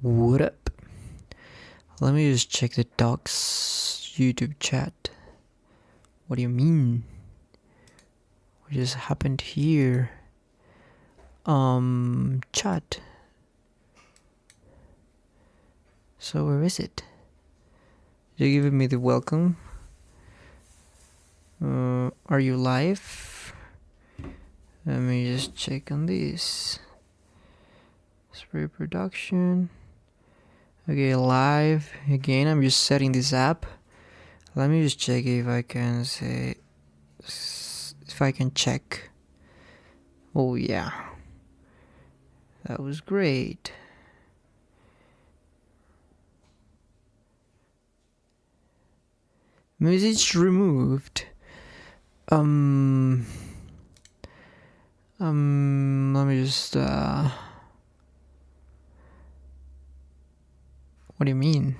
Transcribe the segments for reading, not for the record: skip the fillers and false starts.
What up? Let me just check the docs YouTube chat. What do you mean? What just happened here? Chat. So where is it? You're giving me the welcome. Are you live? Let me just check on this. Spray production. Okay, live again. I'm just setting this up. Let me just check if I can check. Oh yeah, that was great. Message removed. Let me just what do you mean?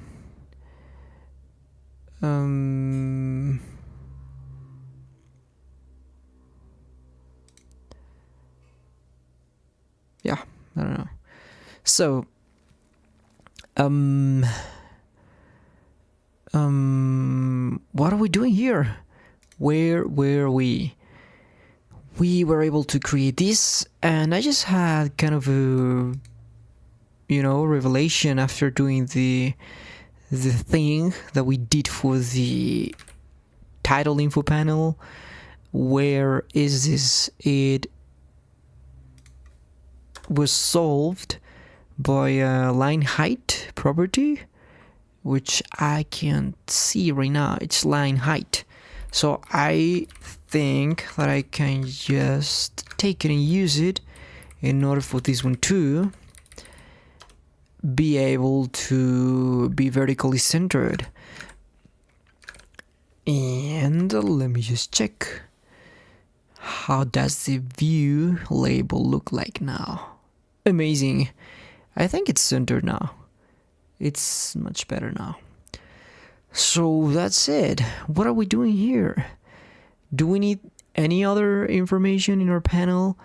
Yeah, I don't know. So, what are we doing here? Where were we? We were able to create this, and I just had kind of a, revelation after doing the thing that we did for the title info panel. Where is this? It was solved by a line height property, which I can't see right now. It's line height. So I think that I can just take it and use it in order for this one to be able to be vertically centered. And let me just check. How does the view label look like now? Amazing. I think it's centered now. It's much better now. So that's it. What are we doing here? Do we need any other information in our panel?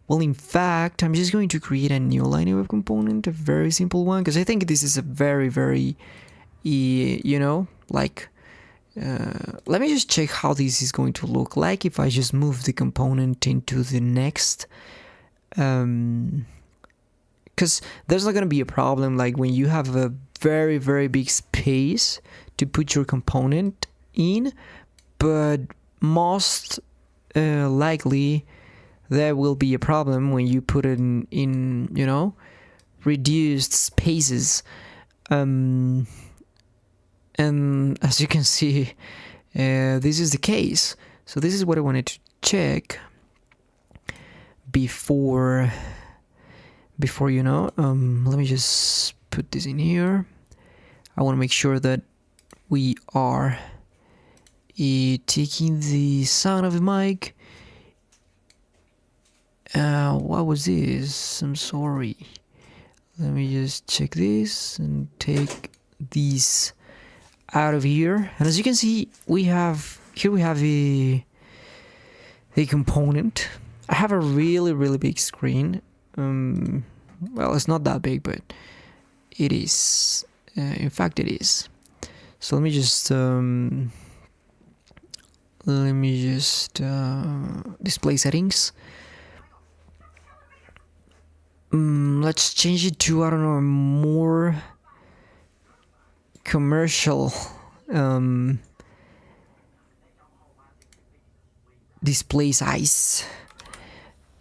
Well, in fact, I'm just going to create a new line web component, a very simple one, because I think this is a very, very, let me just check how this is going to look like if I just move the component into the next, because there's not going to be a problem like when you have a very, very big space to put your component in, but most likely there will be a problem when you put it in reduced spaces. And as you can see, this is the case. So this is what I wanted to check before let me just put this in here. I want to make sure that we are taking the sound of the mic. What was this? I'm sorry. Let me just check this and take these out of here. And as you can see, we have the component. I have a really, really big screen. Well, it's not that big, but it is. In fact, it is. So let me just display settings. Let's change it to, I don't know, a more commercial display size.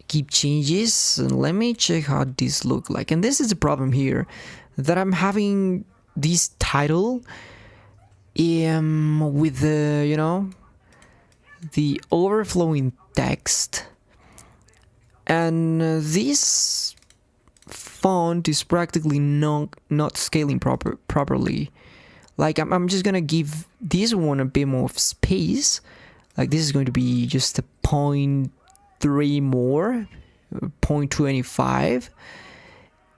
Keep changes, and let me check how this look like. And this is the problem here, that I'm having this title with the the overflowing text, and this font is practically not scaling properly. Like I'm just gonna give this one a bit more space. Like this is going to be just a 0.3 more, 0.25,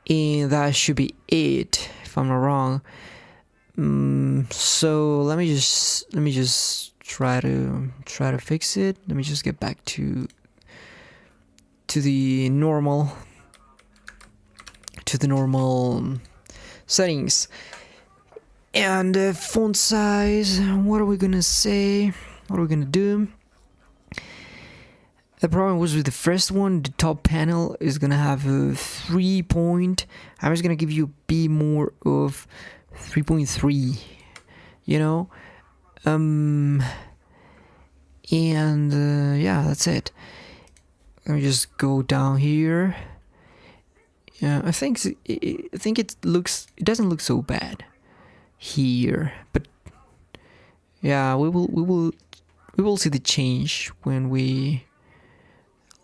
and that should be it if I'm not wrong. So let me just try to fix it. Let me just get back to the normal settings. And font size, what are we gonna say? What are we gonna do? The problem was with the first one, the top panel is gonna have a 3 point. I'm just gonna give you a bit more of 3.3, you know? Yeah, that's it. Let me just go down here. Yeah, I think it doesn't look so bad here, but yeah, we will see the change when we.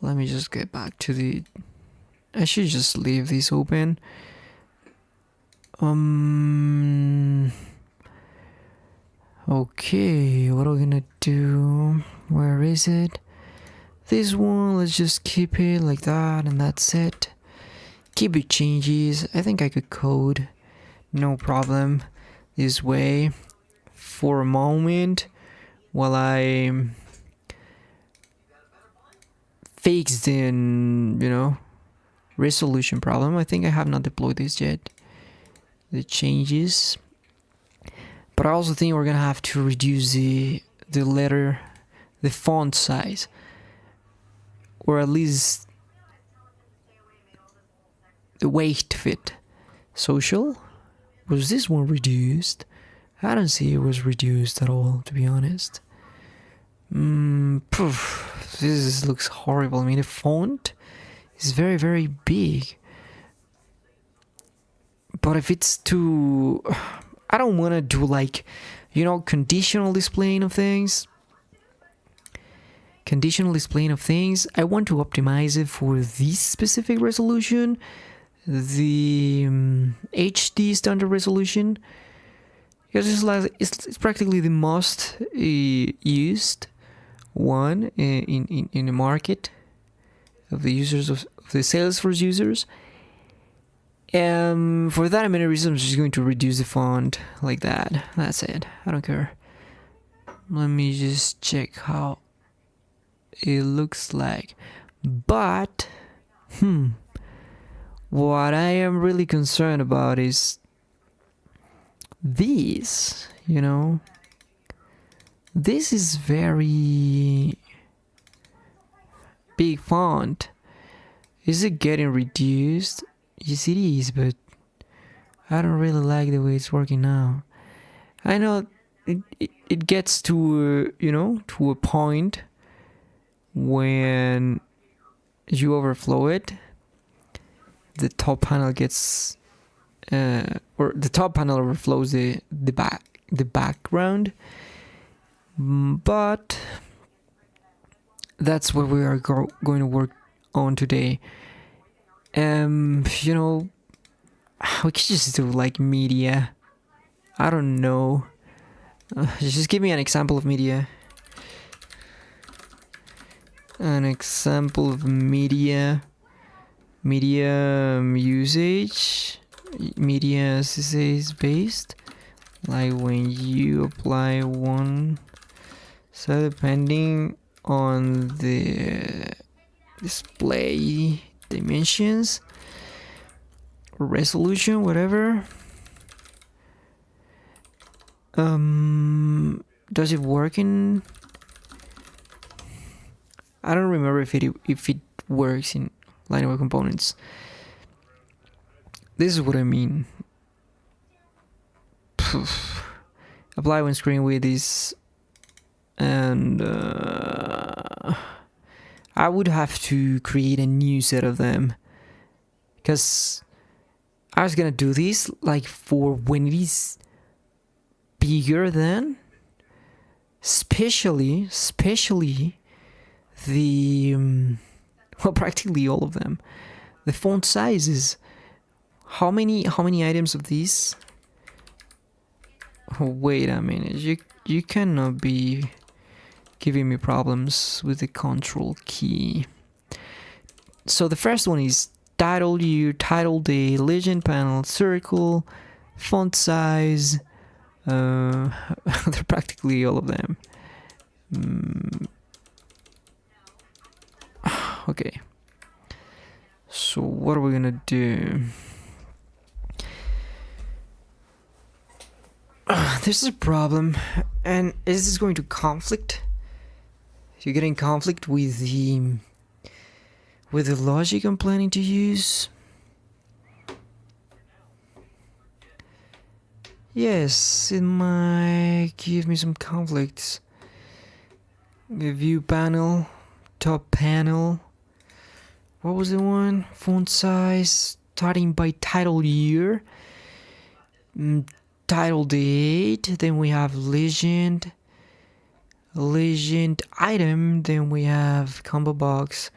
Let me just get back to the. I should just leave this open. Okay, what are we gonna do? Where is it? This one, let's just keep it like that, and that's it. Keep the changes. I think I could code, no problem, this way for a moment while I fix the resolution problem. I think I have not deployed this yet, the changes, but I also think we're gonna have to reduce the font size, or at least the weight of it. Social, was this one reduced? I don't see it was reduced at all, to be honest. This looks horrible. I mean, the font is very, very big. But if it's too... I don't want to do conditional displaying of things. Conditional displaying of things. I want to optimize it for this specific resolution. The HD standard resolution. Because it's practically the most used one in the market of the users of the Salesforce users. For that many reasons, I'm just going to reduce the font like that. That's it. I don't care. Let me just check how it looks like. But what I am really concerned about is this, this is very big font. Is it getting reduced? Yes, it is, but I don't really like the way it's working now. I know it gets to to a point when you overflow it, the top panel gets or the top panel overflows the background, but that's what we are going to work on today. We could just do media. I don't know. Just give me an example of media. An example of media usage. Media CSS based, like when you apply one, so depending on the display dimensions, resolution, whatever. Does it work in? I don't remember if it works in Line components. This is what I mean. Apply when screen width is, and I would have to create a new set of them, because I was gonna do this for when it is bigger than, especially the practically all of them, the font sizes. How many items of these? Oh, wait a minute, you cannot be giving me problems with the control key. So the first one is title, the legend panel, circle, font size. They're practically all of them. Okay. So what are we gonna do? There's a problem, and is this going to conflict? You're getting conflict with the logic I'm planning to use. Yes, it might give me some conflicts. The view panel, top panel. What was the one? Font size, starting by title year. Title date, then we have legend item, then we have combo box.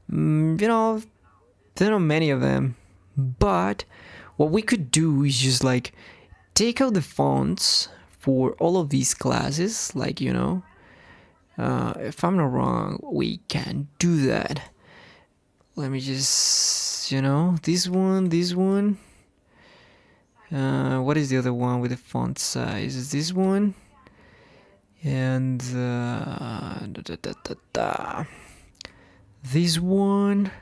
There are not many of them, but what we could do is just like take out the fonts for all of these classes, like, if I'm not wrong, we can do that. Let me just, this one. What is the other one with the font size? Is this one? And this one,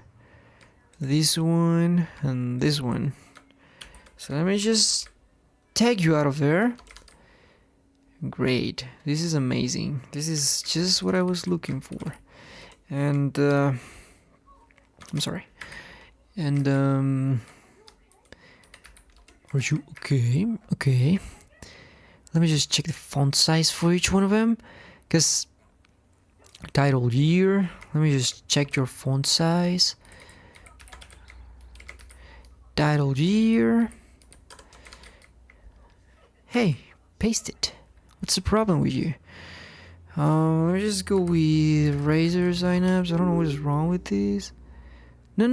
and this one. So let me just take you out of there. Great. This is amazing. This is just what I was looking for. And I'm sorry. And are you okay? Okay. Let me just check the font size for each one of them. Because title year. Let me just check your font size. Title year. Hey, paste it. What's the problem with you? Let me just go with razor signups. I don't know what is wrong with these. No.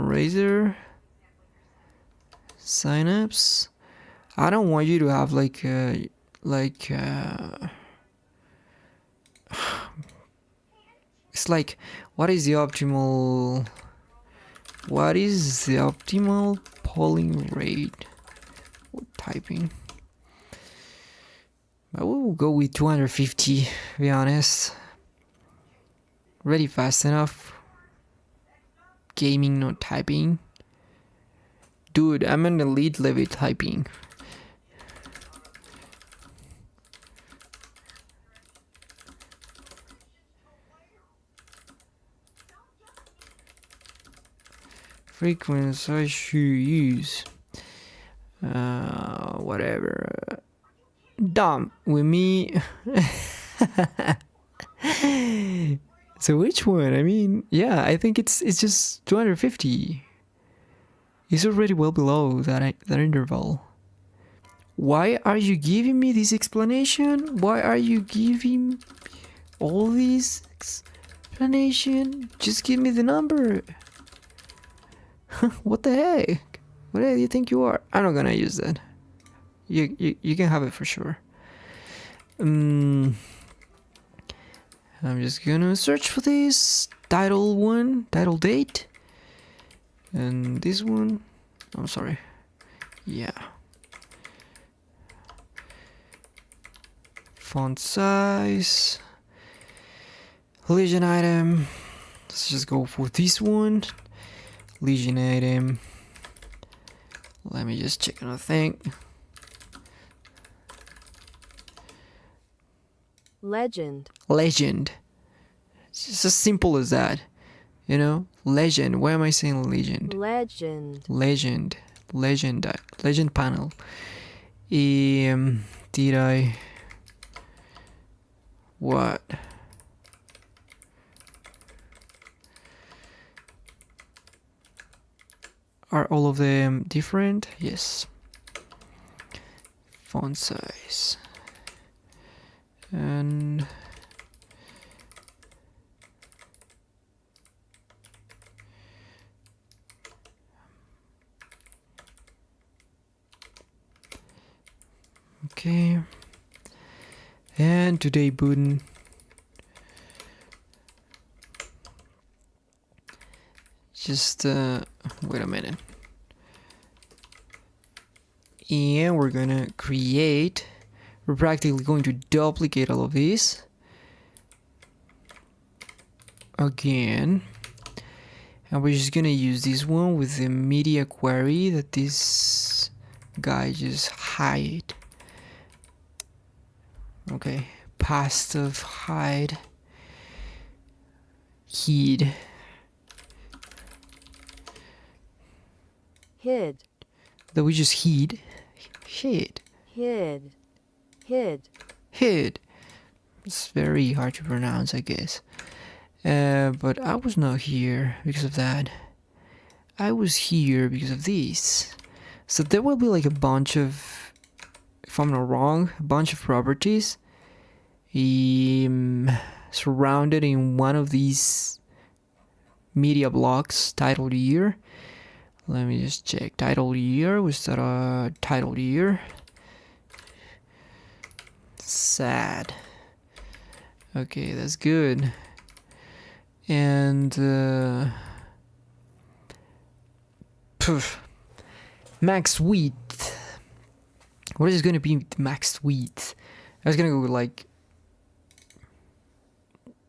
Razor signups. I don't want you to have like it's like what is the optimal polling rate for typing? I will go with 250, to be honest. Really fast enough. Gaming, not typing. Dude, I'm an elite level typing. Frequency I should use. Whatever. Dumb with me. So which one? I mean, yeah, I think it's just 250. It's already well below that interval. Why are you giving me this explanation? Why are you giving all this explanation? Just give me the number. What the heck? What do you think you are? I'm not gonna use that. You can have it for sure. I'm just gonna search for this title date, and this one. I'm sorry. Yeah. Font size. Legion item. Let's just go for this one. Legion item. Let me just check another thing. Legend. It's just as simple as that. Legend. Why am I saying legend? Legend panel. Did I... What? Are all of them different? Yes. Font size. And okay. And today Buden. Just wait a minute. And we're gonna create. We're practically going to duplicate all of these again, and we're just gonna use this one with the media query that this guy just hide. Okay, past of hide. Heed. Hid. That we just hid. Hid. Hid. Hid. Hid. It's very hard to pronounce, I guess. But I was not here because of that. I was here because of this. So there will be like a bunch of, if I'm not wrong, a bunch of properties surrounded in one of these media blocks titled year. Let me just check. Title year. Was that a title year? Sad. Okay, that's good. And max width. What is going to be the max width? I was gonna go like,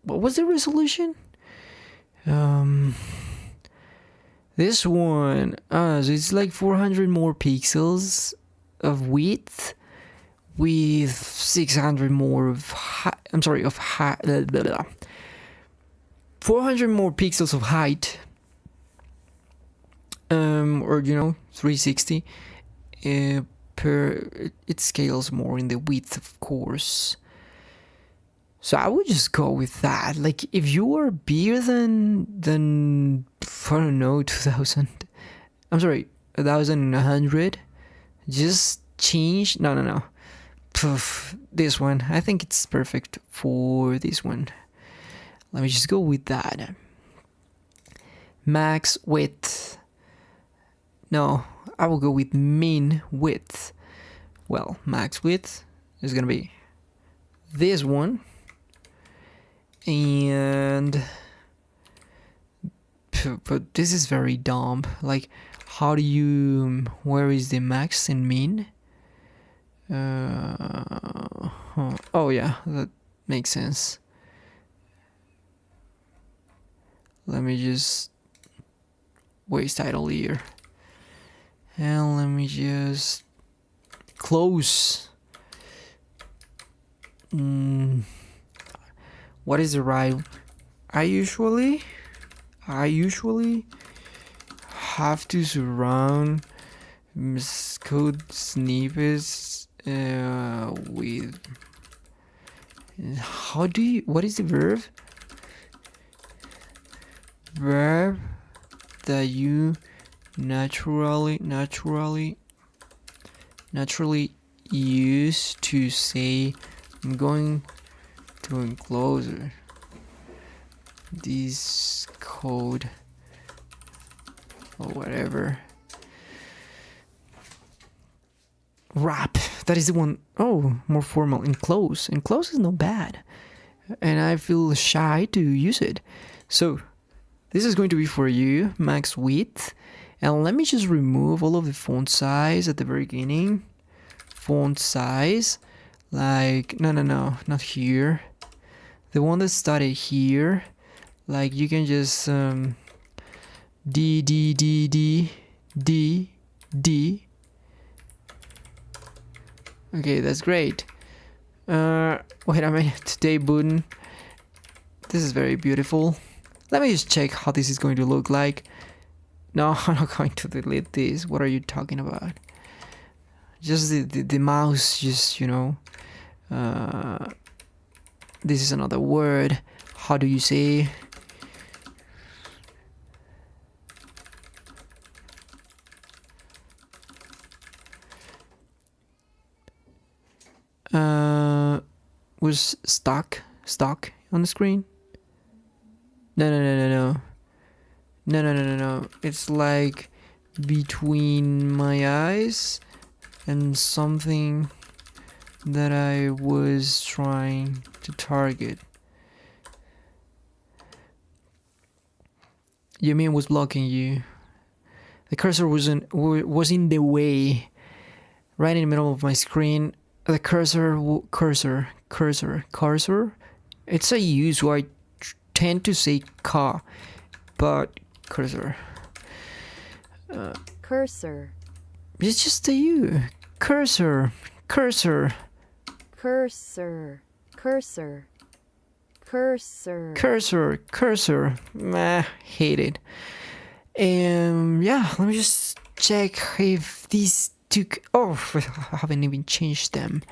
what was the resolution? This one, so it's like 400 more pixels of width with 600 more of I'm sorry, of 400 more pixels of height, or 360 it scales more in the width, of course. So I would just go with that. Like, if you are bigger than I don't know, 1100, just change. No. This one. I think it's perfect for this one. Let me just go with that. Max width. No, I will go with min width. Well, max width is gonna be this one. And but this is very dumb. Like, how do you, where is the max and min? Oh yeah, that makes sense. Let me just waste title here. And let me just close. What is the right? I usually have to surround code snippets with. How do you? What is the verb? Verb that you naturally use to say I'm going to enclose this code or whatever. Wrap, that is the one. Oh, more formal. Enclose is not bad, and I feel shy to use it. So this is going to be for you, max width. And let me just remove all of the font size at the very beginning. Font size, like, no, not here. The one that started here, like, you can just D. Okay, that's great. Wait a minute, today button. This is very beautiful. Let me just check how this is going to look like. No, I'm not going to delete this. What are you talking about? Just the mouse, just, this is another word. How do you say? Was stuck on the screen? No. It's like between my eyes and something that I was trying to target. You mean was blocking you? The cursor was in the way, right in the middle of my screen. The cursor. It's a U, so I tend to say ka, but cursor. Cursor. It's just a U. Cursor. cursor, Cursor. Meh, hate it. Yeah, let me just check if these took. Oh, I haven't even changed them.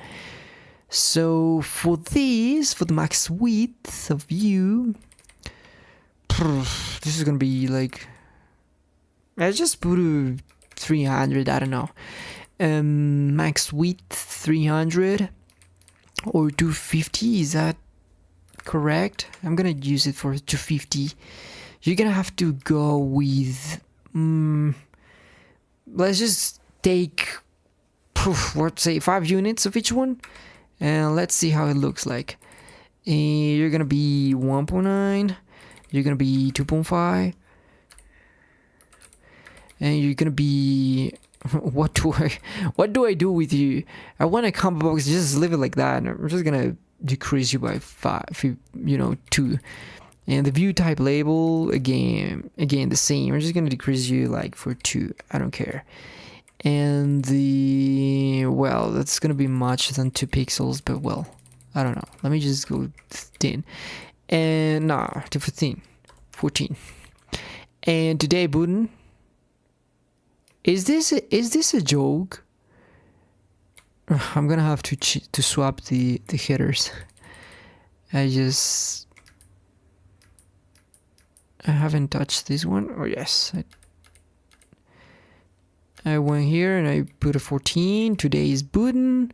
So for these, for the max width of view, this is gonna be like. I just put a 300. I don't know. Max width 300 or 250. Is that correct? I'm gonna use it for 250. You're gonna have to go with let's just take let's say 5 units of each one, and let's see how it looks like. You're gonna be 1.9, you're gonna be 2.5, and you're gonna be what do I do with you? I want a combo box, just leave it like that. I'm just gonna decrease you by 5, 2. And the view type label, again the same. I'm just gonna decrease you like for 2. I don't care. And well, that's gonna be much than 2 pixels, but well, I don't know. Let me just go 10. And nah, to 14. And today, Buden, is this a joke? I'm gonna have to swap the headers. I haven't touched this one. Oh yes, I went here and I put a 14. Today is Buden.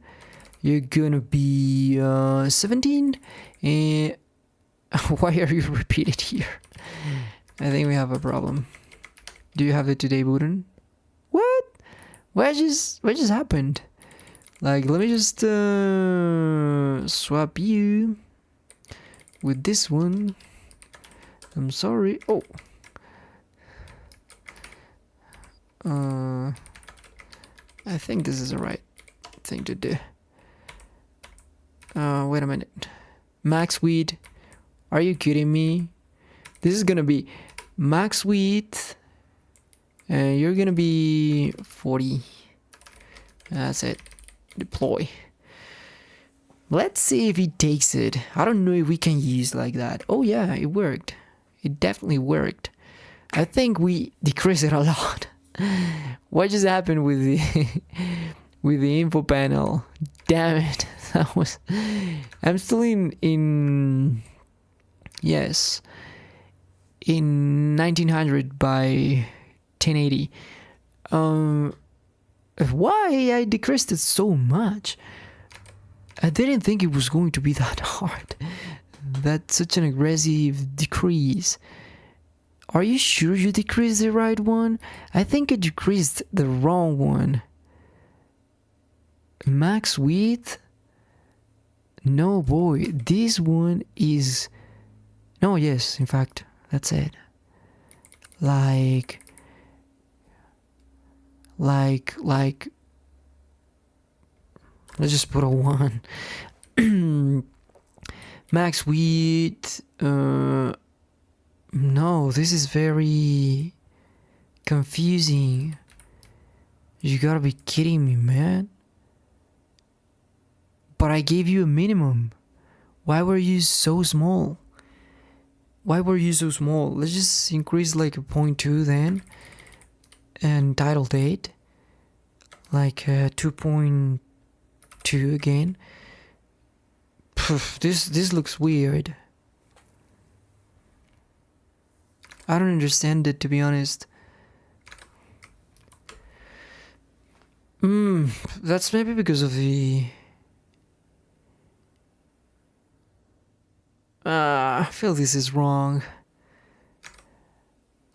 You're gonna be 17. And why are you repeated here? I think we have a problem. Do you have the today Buden? What? What just happened? Like, let me just swap you with this one. I'm sorry. Oh. I think this is the right thing to do. Wait a minute. Max width. Are you kidding me? This is gonna be max width, and you're gonna be 40. That's it. Deploy. Let's see if he takes it. I don't know if we can use like that. Oh yeah, it worked. It definitely worked. I think we decreased it a lot. What just happened with the with the info panel? Damn it. That was. I'm still in yes, in 1900 by 1080. Why I decreased it so much? I didn't think it was going to be that hard. That's such an aggressive decrease. Are you sure you decreased the right one? I think I decreased the wrong one. Max width? No boy, this one is... No, yes, in fact, that's it. Like... Let's just put a 1. Max width... No, this is very confusing. You gotta be kidding me, man. But I gave you a minimum. Why were you so small? Let's just increase like a 0.2 then. And title date. Like 2.2 again. This looks weird. I don't understand it, to be honest. That's maybe because of the... I feel this is wrong.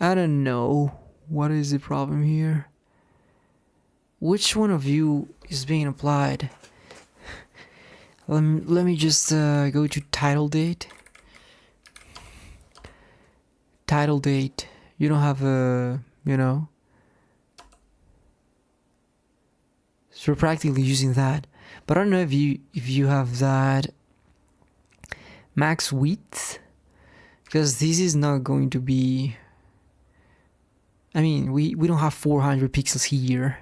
I don't know. What is the problem here? Which one of you is being applied? Let me just go to title date. Title date. You don't have a, So we're practically using that. But I don't know if you have that max width, because this is not going to be... I mean, we don't have 400 pixels here.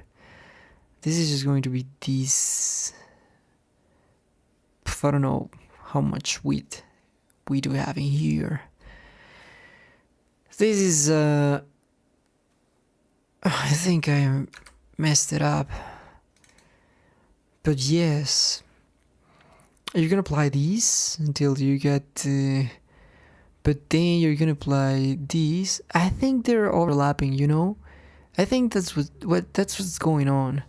This is just going to be this. I don't know how much width we do have in here. This is I think I messed it up. But yes, you're gonna apply these until you get but then you're gonna apply these. I think they're overlapping, you know? I think that's what's going on.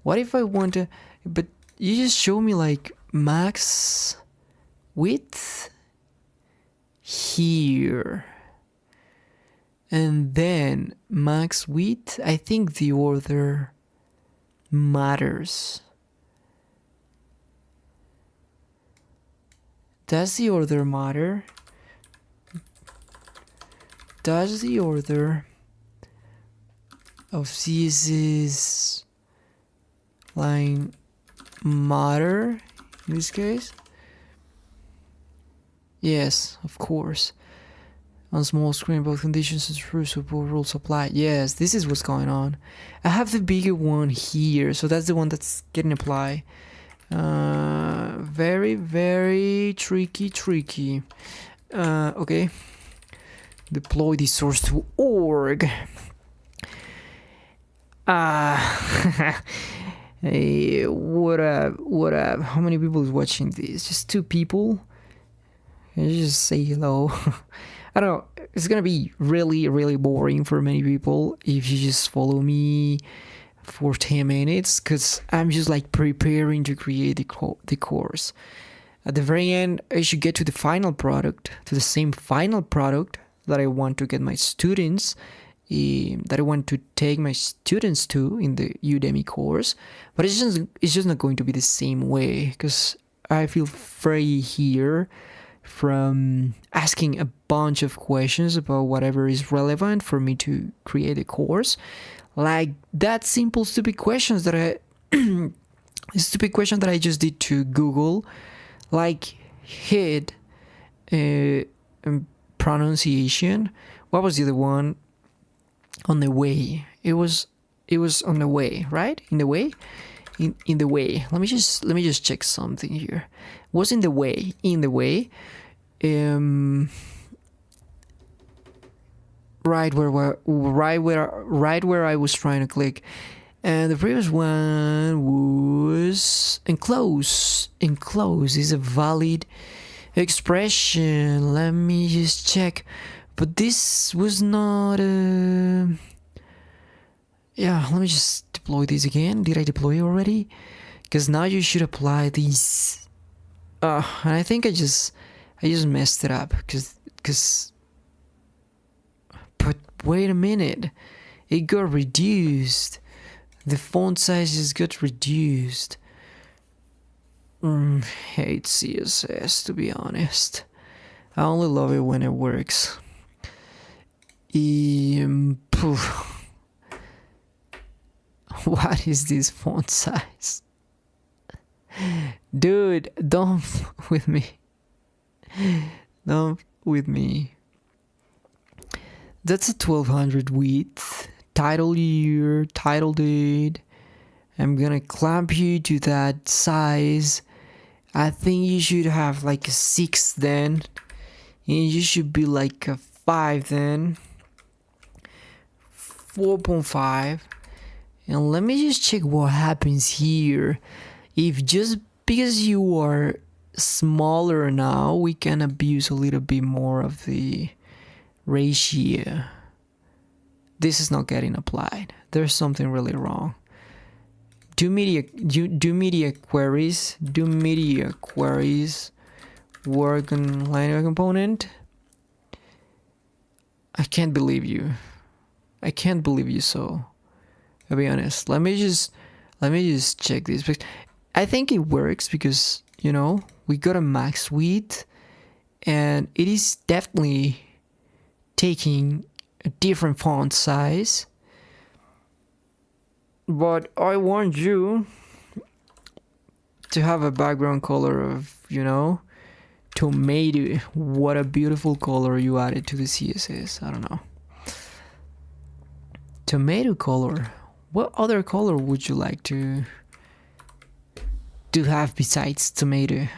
What if I want to, but you just show me like max width here and then max width. I think the order matters. Does the order matter? Does the order of CSS line matter in this case? Yes, of course. On small screen, both conditions are true, so both rules apply. Yes, this is what's going on. I have the bigger one here, so that's the one that's getting applied. Very, very tricky. Okay. Deploy the source to org. Hey, what up? How many people is watching this? Just 2 people? Can you just say hello? I don't know. It's gonna be really, really boring for many people if you just follow me for 10 minutes, because I'm just like preparing to create the course. At the very end, I should get to the final product, to the same final product that I want to get my students, that I want to take my students to in the Udemy course. But it's just not going to be the same way, because I feel free here from asking a bunch of questions about whatever is relevant for me to create a course. Like that simple stupid questions that I just did to Google, like head pronunciation. What was the other one? On the way. It was on the way, right? In the way. In the way. Let me just check something here. Was in the way. In the way. Right where I was trying to click, and the previous one was enclose. Enclose is a valid expression. Let me just check, but this was not. Yeah, let me just deploy this again. Did I deploy already? Because now you should apply these. And I think I just messed it up because. But wait a minute, it got reduced. The font sizes got reduced. Hate CSS, to be honest. I only love it when it works. What is this font size? Dude, don't with me. Don't with me. That's a 1200 width. Title year, title date. I'm gonna clamp you to that size. I think you should have like a 6 then. And you should be like a 5 then. 4.5. And let me just check what happens here. If just because you are smaller now, we can abuse a little bit more of the ratio. This is not getting applied. There's something really wrong. Do media queries. Do media queries work on line component? I can't believe you. I can't believe you. So, I'll be honest. Let me just check this. I think it works because we got a max width, and it is definitely taking a different font size. But I want you to have a background color of, tomato. What a beautiful color you added to the CSS. I don't know. Tomato color. what other color would you like to have besides tomato?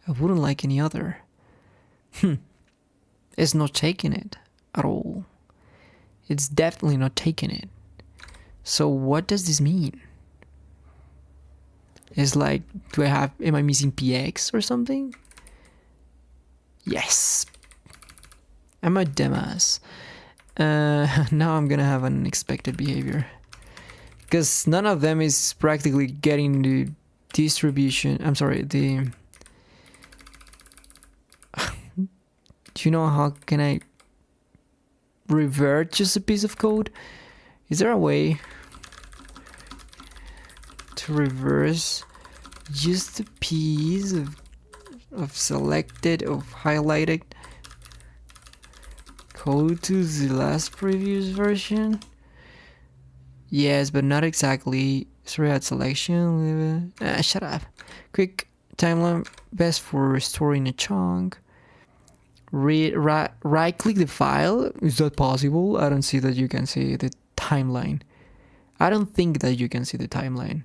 I wouldn't like any other. It's not taking it at all. It's definitely not taking it. So what does this mean? It's like, am I missing PX or something? Yes. I'm a dumbass. Now I'm gonna have an unexpected behavior. Because none of them is practically getting the distribution. I'm sorry, the... Do you know how can I revert just a piece of code? Is there a way to reverse just a piece of selected, of highlighted code to the last previous version? Yes, but not exactly. Throughout selection. Shut up. Quick timeline best for restoring a chunk. Right click the file. Is that possible? I don't see that you can see the timeline. I don't think that you can see the timeline.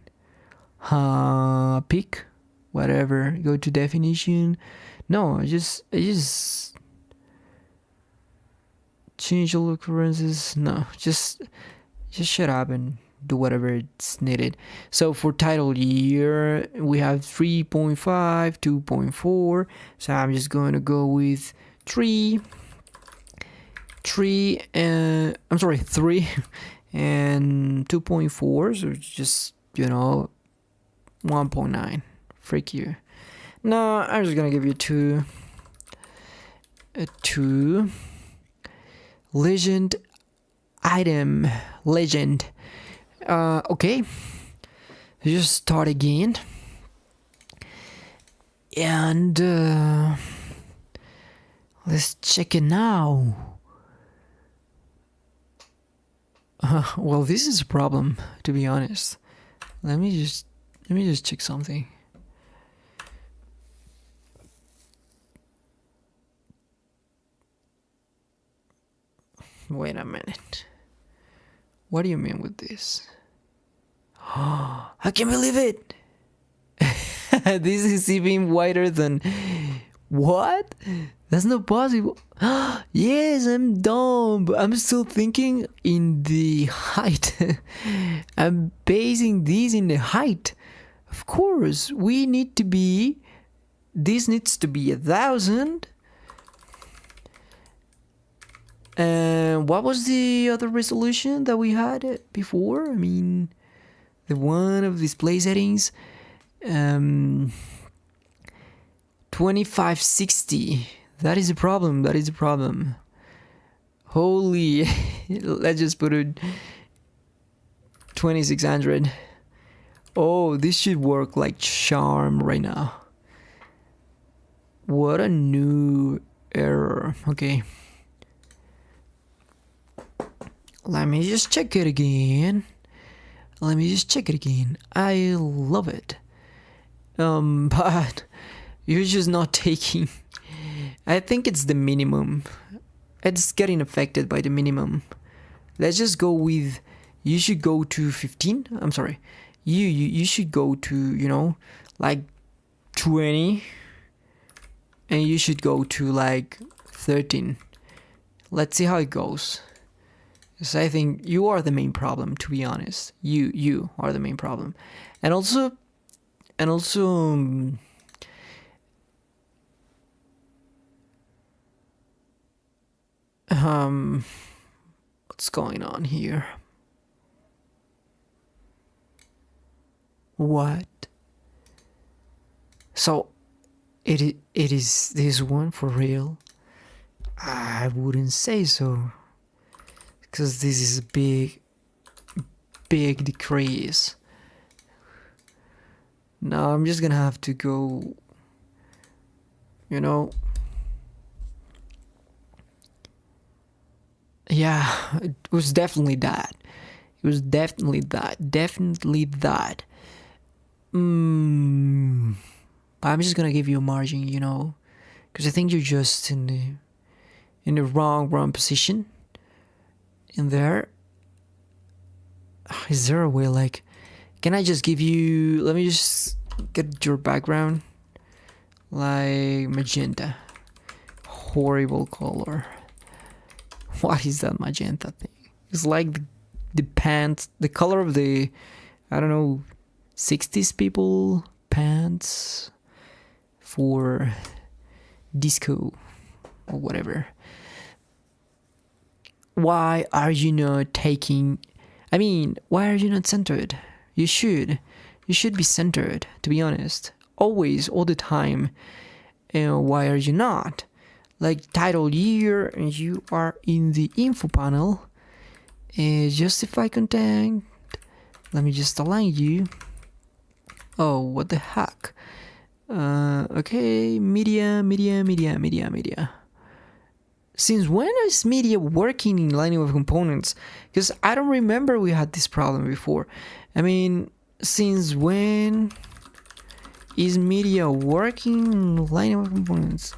Pick whatever. Go to definition. No, I just change all occurrences. No, just shut up and do whatever it's needed. So for title year, we have 3.5, 2.4. So I'm just going to go with 3 and 3 and 2.4. So just, 1.9. Freak you. No, I'm just gonna give you 2. A 2. Legend item. Legend. Okay. Just start again. And let's check it now. Well, this is a problem, to be honest. Let me just check something. Wait a minute. What do you mean with this? I can't believe it. This is even wider than... What? That's not possible. Yes, I'm dumb. But I'm still thinking in the height. I'm basing this in the height. Of course, this needs to be 1,000. And what was the other resolution that we had before? I mean, the one of display settings. 2560. That is a problem. Holy. Let's just put it 2600. Oh, this should work like charm right now. What a new error. Okay. Let me just check it again. I love it. But you're just not taking... I think it's the minimum. It's getting affected by the minimum. Let's just go with... You should go to 15. I'm sorry. You should go to, like 20. And you should go to like 13. Let's see how it goes. Because I think you are the main problem, to be honest. You are the main problem. And also what's going on here? What? So it is this one for real? I wouldn't say so. Because this is a big decrease. Now I'm just gonna have to go, Yeah, it was definitely that. Definitely that. I'm just gonna give you a margin, because I think you're just in the wrong position. In there, Is there a way, like, can I just give you, let me just get your background, like magenta, horrible color. What is that magenta thing? It's like the pants, the color of the, I don't know, 60s people pants for disco or whatever. Why are you not taking, I mean, why are you not centered? You should be centered, to be honest, always, all the time. Why are you not? Like title year, and you are in the info panel. Justify content. Let me just align you. Oh, what the heck? Okay, media. Since when is media working in Lightning Web Components? Because I don't remember we had this problem before. I mean, since when is media working in Lightning Web Components?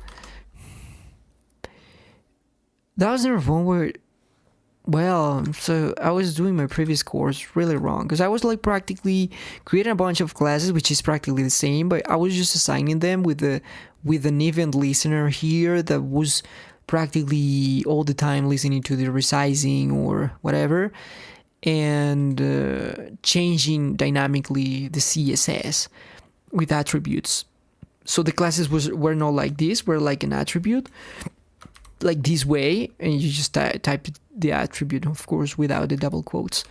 That was the one where, well, so I was doing my previous course really wrong, because I was like practically creating a bunch of classes, which is practically the same, but I was just assigning them with an event listener here that was practically all the time listening to the resizing or whatever, and changing dynamically the CSS with attributes. So the classes were not like this, were like an attribute, like this way, and you just type the attribute, of course, without the double quotes.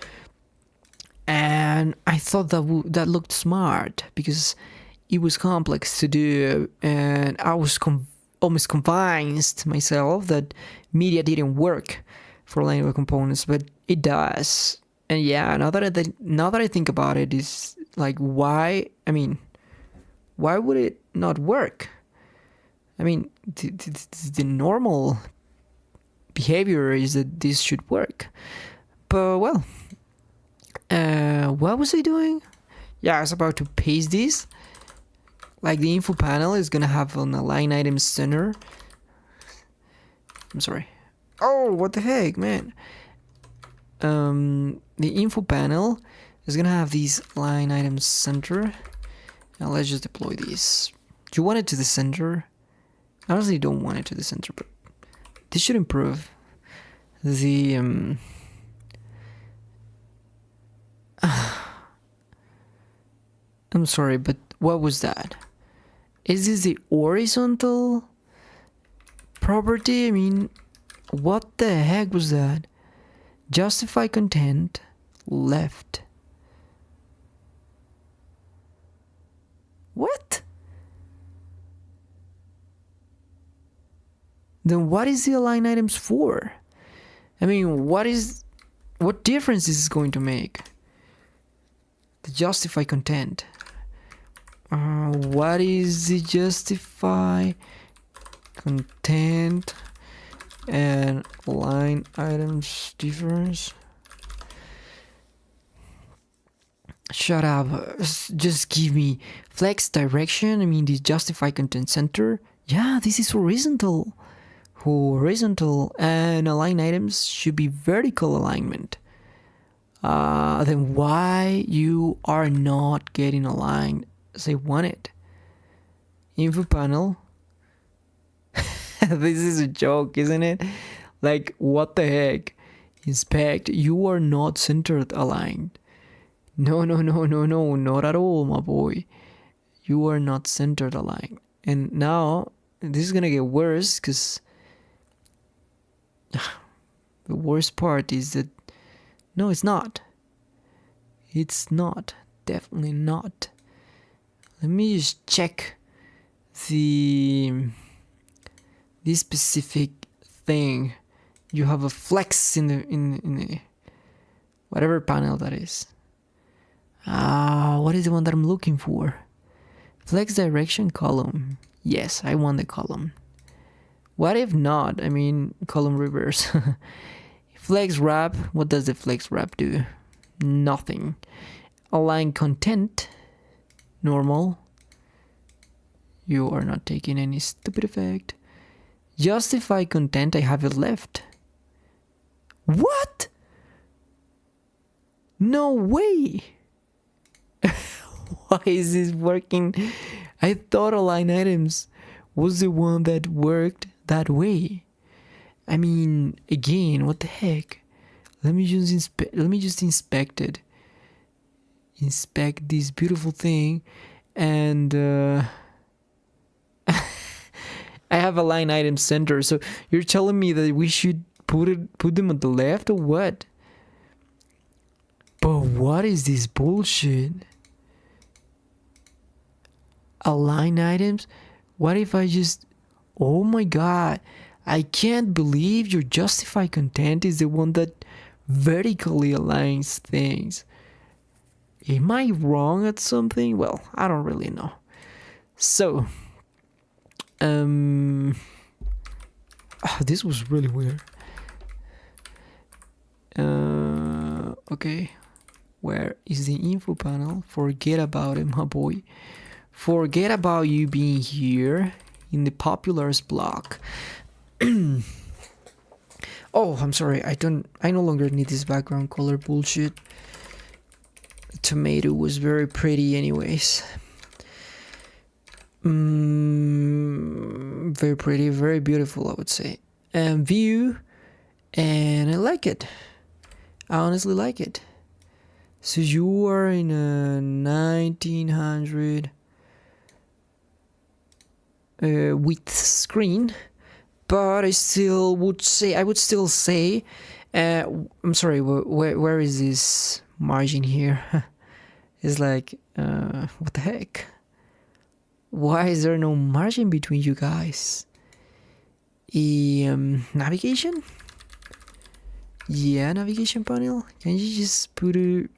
And I thought that looked smart, because it was complex to do, and I was almost convinced myself that media didn't work for Lightning Web Components, but it does. And yeah, now that I think about it, is like, why? I mean, why would it not work? I mean, the normal behavior is that this should work. But well, what was I doing? Yeah, I was about to paste this. Like the info panel is gonna have an align items center. I'm sorry. Oh, what the heck, man. The info panel is gonna have these line items center. Now let's just deploy these. Do you want it to the center? I honestly don't want it to the center, but this should improve the I'm sorry, but what was that? Is this the horizontal property? I mean, what the heck was that? Justify content left. What? Then what is the align items for? I mean, what difference is this going to make? The justify content. What is the justify content and line items difference? Shut up. Just give me flex direction. I mean, the justify content center. Yeah, this is horizontal. Horizontal, and align items should be vertical alignment. Then why you are not getting aligned as I want it? Info panel. This is a joke, isn't it? Like, what the heck? Inspect. You are not centered aligned. No, not at all, my boy. You are not centered aligned. And now this is gonna get worse, because the worst part is that no, it's not. It's not. Definitely not. Let me just check this specific thing. You have a flex in the whatever panel that is. What is the one that I'm looking for? Flex direction column. Yes, I want the column. What if not? I mean, column reverse. Flex wrap. What does the flex wrap do? Nothing. Align content. Normal. You are not taking any stupid effect. Justify content. I have it left. What? No way! Why is this working? I thought align items was the one that worked that way. I mean, again, what the heck? Let me just inspect it. Inspect this beautiful thing, and I have a line item center. So you're telling me that we should put them on the left or what? But what is this bullshit? Align items? What if I just... Oh my god, I can't believe your justify content is the one that vertically aligns things. Am I wrong at something? Well, I don't really know. So, this was really weird. Okay, where is the info panel? Forget about it, my boy. Forget about you being here in the populars block. Oh, I'm sorry. I no longer need this background color bullshit. The tomato was very pretty anyways. Very pretty, very beautiful, I would say. And view, and I like it. I honestly like it. So you are in a 1900 width screen, but I would still say, I'm sorry, where is this margin here? It's like, what the heck? Why is there no margin between you guys? Navigation? Yeah, navigation panel. Can you just put a,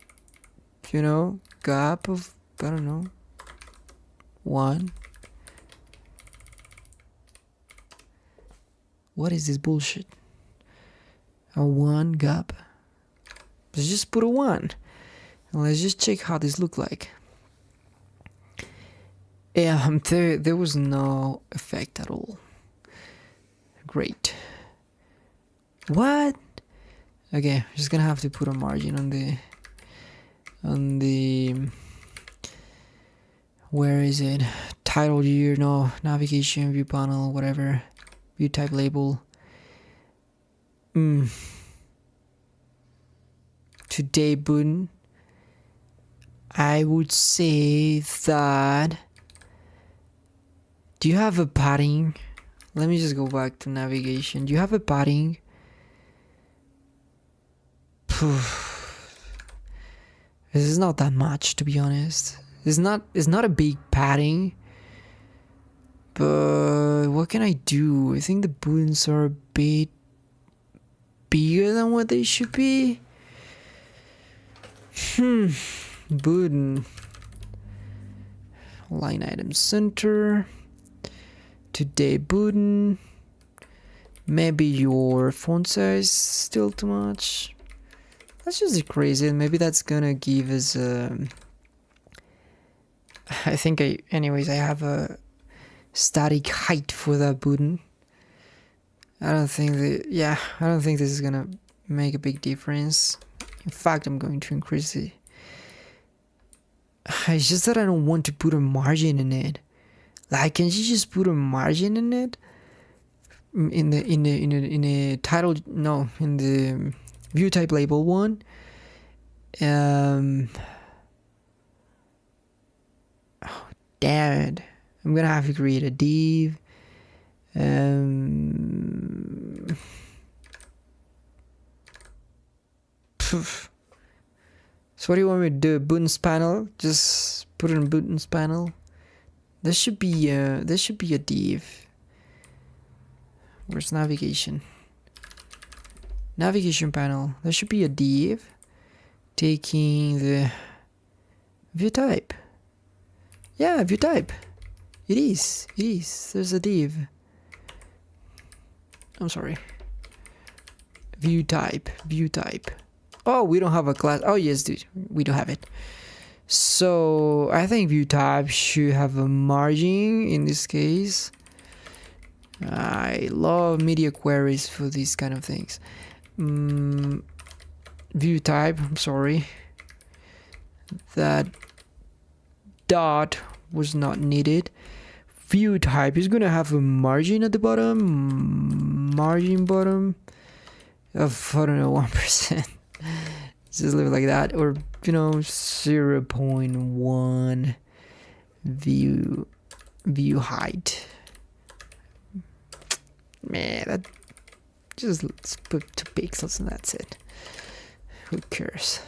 gap of, I don't know, 1? What is this bullshit? A 1 gap. Let's just put a 1. And let's just check how this look like. Yeah, there was no effect at all. Great. What? Okay, I'm just gonna have to put a margin on the where is it? Title year, no, navigation, view panel, whatever. View type label. Today button. I would say that. Do you have a padding? Let me just go back to navigation. Do you have a padding? This is not that much, to be honest. It's not a big padding. But what can I do? I think the buttons are a bit bigger than what they should be. Button. Line item center. Today button. Maybe your font size is still too much. Let's just decrease it. Maybe that's gonna give us I think anyways I have a static height for that button. I don't think this is gonna make a big difference. In fact, I'm going to increase it. It's just that I don't want to put a margin in it. Like, can you just put a margin in it? In the title, no, in the view type label one. Oh, damn it. I'm gonna have to create a div. So what do you want me to do? Buttons panel? Just put it in buttons panel. There should be a div. Where's navigation? Navigation panel. There should be a div taking the view type. Yeah, view type. It is. There's a div. I'm sorry. View type. Oh, we don't have a class. Oh, yes, dude. We don't have it. So I think view type should have a margin in this case. I love media queries for these kind of things. View type. I'm sorry. that dot was not needed. View type is gonna have a margin at the bottom, margin bottom of, I don't know, 1%. Just leave it like that, or 0.1 view height. Man, that let's put 2 pixels and that's it. Who cares?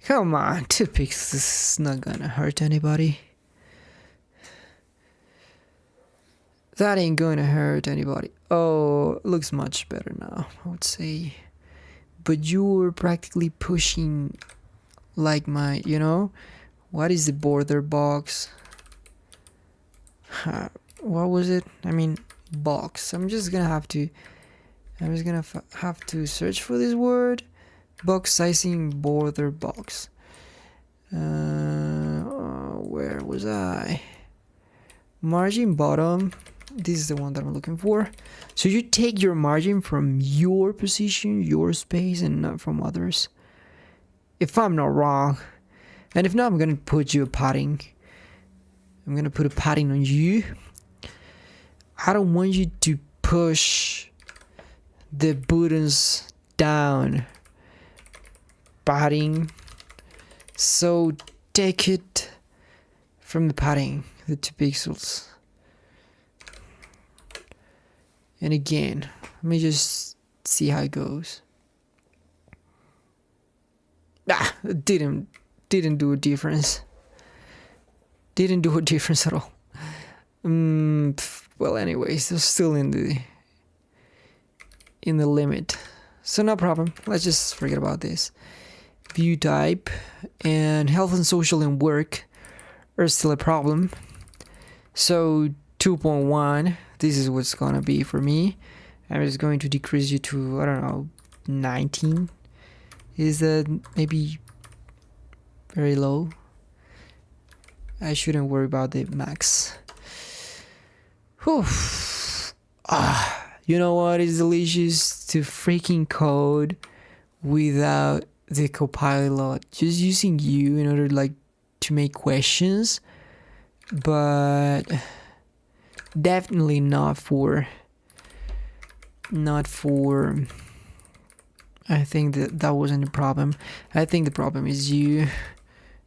Come on, 2 pixels is not gonna hurt anybody. That ain't gonna hurt anybody. Oh, looks much better now, I would say. But you're practically pushing like my, what is the border box? What was it? I mean, box. I'm just gonna have to search for this word. Box sizing border box. Where was I? Margin bottom. This is the one that I'm looking for. So you take your margin from your position, your space, and not from others. If I'm not wrong. And if not, I'm gonna put you a padding. I'm gonna put a padding on you. I don't want you to push the buttons down. Padding. So take it from the padding, the 2 pixels. And again, let me just see how it goes. It didn't do a difference. Didn't do a difference at all. Well, anyways, it's still in the limit, so no problem. Let's just forget about this. View type and health and social and work are still a problem. So 2.1, this is what's gonna be for me. I'm just going to decrease you to, I don't know, 19. Is that maybe very low? I shouldn't worry about the max. Whew. You know what is delicious? To freaking code without the copilot. Just using you in order to make questions. But definitely not for I think that wasn't the problem. I think the problem is you.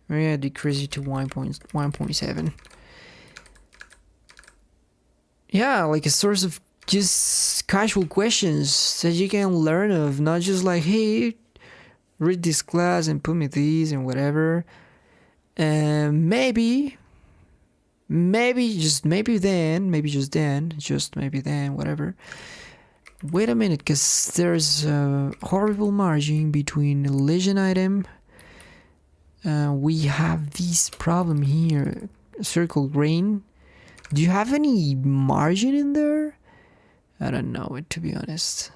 We're gonna decrease it to 1.7. Yeah, like a source of just casual questions that you can learn of, not just like, hey, read this class and put me these and whatever. And maybe just maybe then, whatever. Wait a minute, because there's a horrible margin between a lesion item. We have this problem here, circle grain. Do you have any margin in there? I don't know it, to be honest.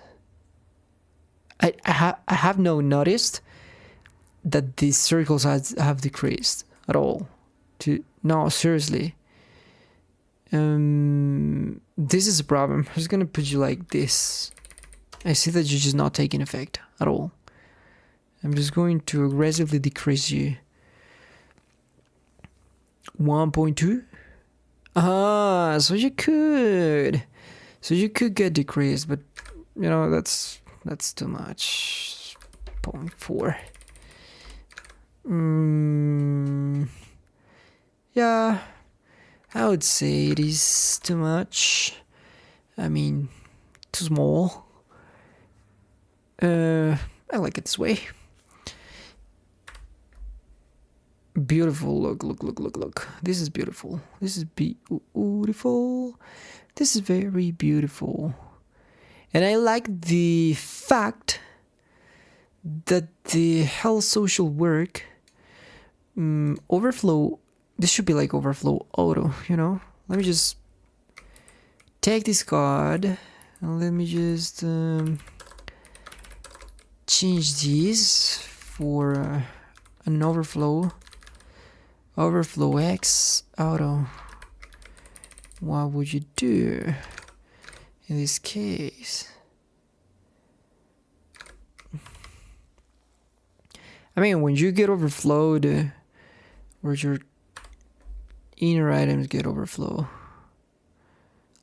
I have not noticed that these circles have decreased at all. No, seriously. This is a problem. I'm just gonna put you like this. I see that you're just not taking effect at all. I'm just going to aggressively decrease you. 1.2. So you could get decreased, but that's too much. 0.4. Yeah, I would say it is too much. I mean, too small. I like it this way. Beautiful. Look. This is beautiful. This is beautiful. This is very beautiful. And I like the fact that the health social work overflow, this should be like overflow auto, Let me just take this card and let me just change this for an overflow X auto. What would you do in this case? I mean, when you get overflowed, or your inner items get overflow,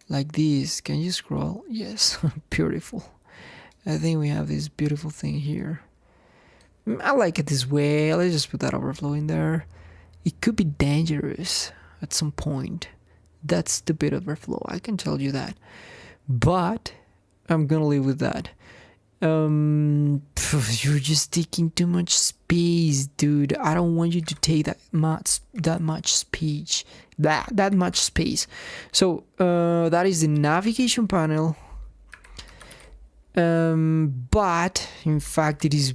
like this, can you scroll? Yes, beautiful. I think we have this beautiful thing here. I like it this way. Let's just put that overflow in there. It could be dangerous at some point. That's the bit overflow, I can tell you that. But I'm gonna live with that. You're just taking too much space, dude. I don't want you to take that much speech. That much space. So that is the navigation panel. But in fact it is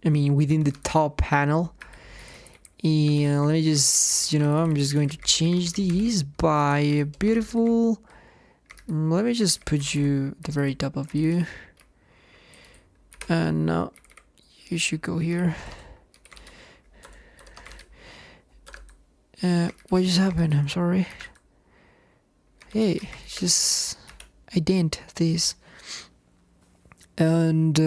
within the top panel. And let me just, I'm just going to change these by a beautiful. Let me just put you at the very top of you. And now you should go here. What just happened? I'm sorry. Hey, just ident this. And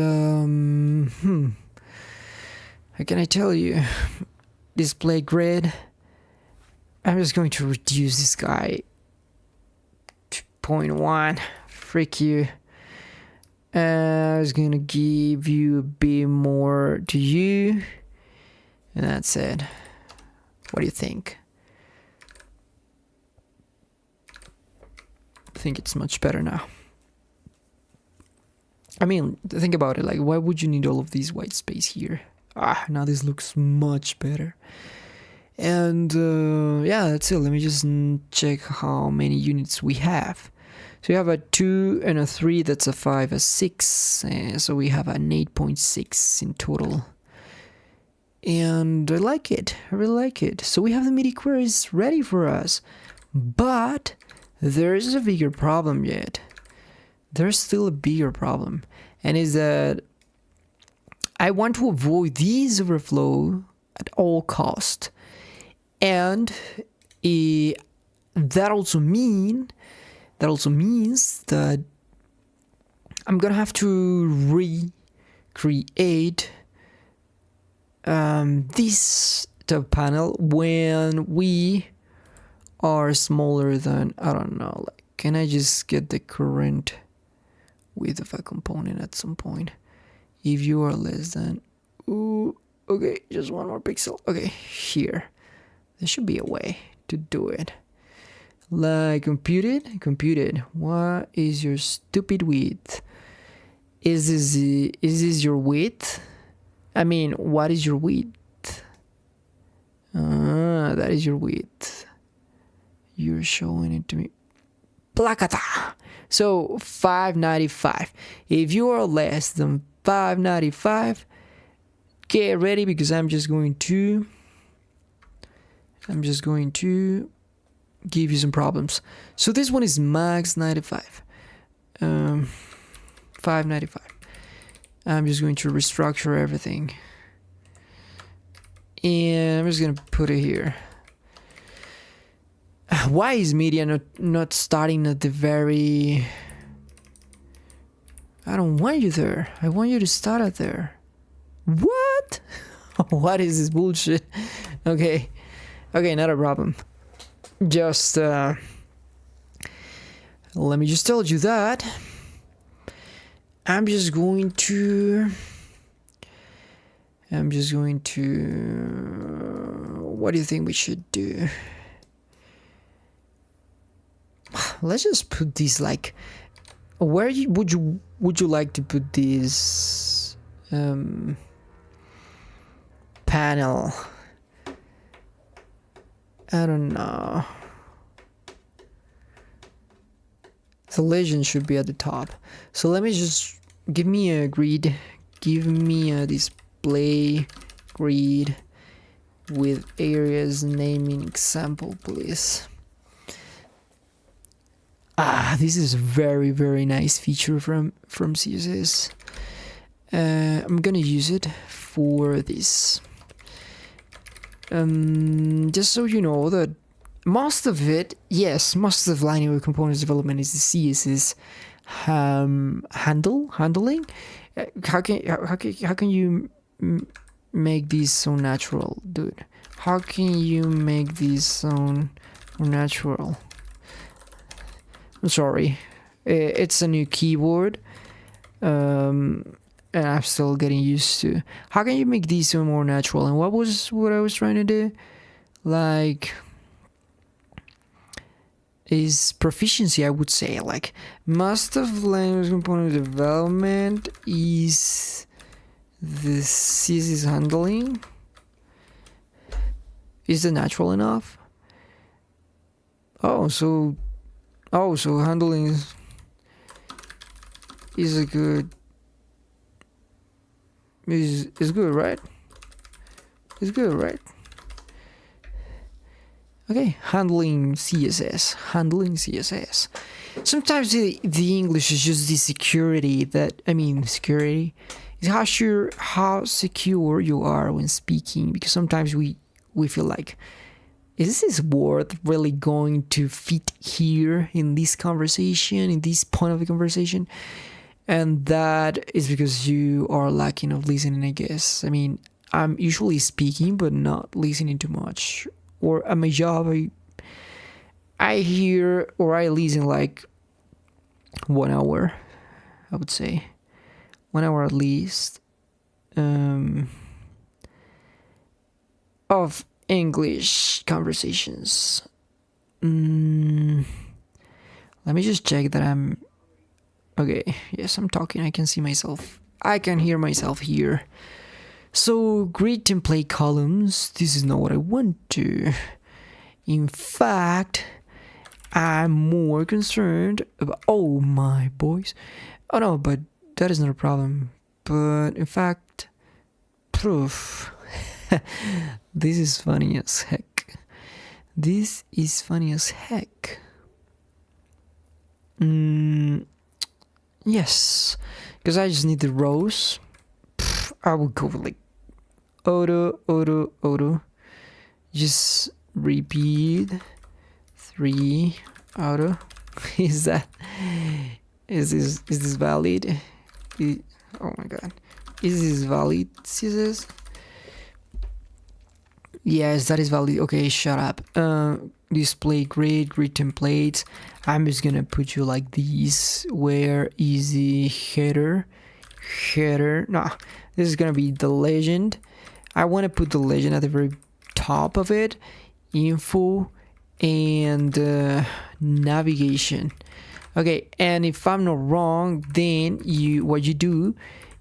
how can I tell you? Display grid. I'm just going to reduce this guy to 0.1. Frick you. I was gonna give you a bit more to you, and that's it. What do you think? I think it's much better now. I mean, think about it. Like, why would you need all of this white space here? Now this looks much better. And yeah, that's it. Let me just check how many units we have. So you have a 2 and a 3, that's a 5, a 6. So we have an 8.6 in total. And I like it. I really like it. So we have the MIDI queries ready for us. But there's a bigger problem yet. There's still a bigger problem. And is that I want to avoid these overflow at all cost. And that also means that I'm gonna have to recreate this top panel when we are smaller than, I don't know, like, can I just get the current width of a component at some point? If you are less than, okay, just one more pixel. Okay, here. There should be a way to do it. Like, computed. What is your stupid width? Is this your width? I mean, what is your width? That is your width. You're showing it to me. Placata. So 595. If you are less than 595, get ready, because I'm just going to give you some problems. So this one is max 95. 595. I'm just going to restructure everything. And I'm just going to put it here. Why is media not starting at the very... I don't want you there. I want you to start at there. What? What is this bullshit? Okay, not a problem. Just let me just tell you that I'm just going to what do you think we should do? Let's just put this, like, where would you like to put this panel? I don't know. The legend should be at the top. So let me just give me a grid. Give me a display grid with areas naming example, please. This is a very, very nice feature from CSS. I'm gonna use it for this. Just so you know that most of linear components development is the CSS handling. How can you make this so natural, dude? How can you make this so natural? I'm sorry, it's a new keyboard, and I'm still getting used to. How can you make these so more natural? And what I was trying to do, like, is proficiency, I would say. Like, most of language component development is the CSS handling. Is it natural enough? So handling is a good is good, right? It's good, right? Okay, handling CSS. Sometimes the English is just the security security is how secure you are when speaking, because sometimes we feel like, is this word really going to fit here in this conversation, in this point of the conversation? And that is because you are lacking of listening, I guess. I mean, I'm usually speaking but not listening too much. Or at my job, I hear or I listen like 1 hour, I would say. 1 hour at least. Of English conversations. Let me just check that I'm okay. Yes, I'm talking. I can see myself. I can hear myself here. So, grid template columns. This is not what I want to. In fact, I'm more concerned about. Oh my boys. Oh no, but that is not a problem. But in fact, proof. This is funny as heck. Yes, because I just need the rows. I would go with like auto. Just repeat 3 auto. Is this valid? Oh my god, is this valid, CSS? Yes, that is valid. Okay, shut up. Display grid templates. I'm just gonna put you like these. Where is the header? No, this is gonna be the legend. I want to put the legend at the very top of it. Info and navigation. Okay, and if I'm not wrong, then what you do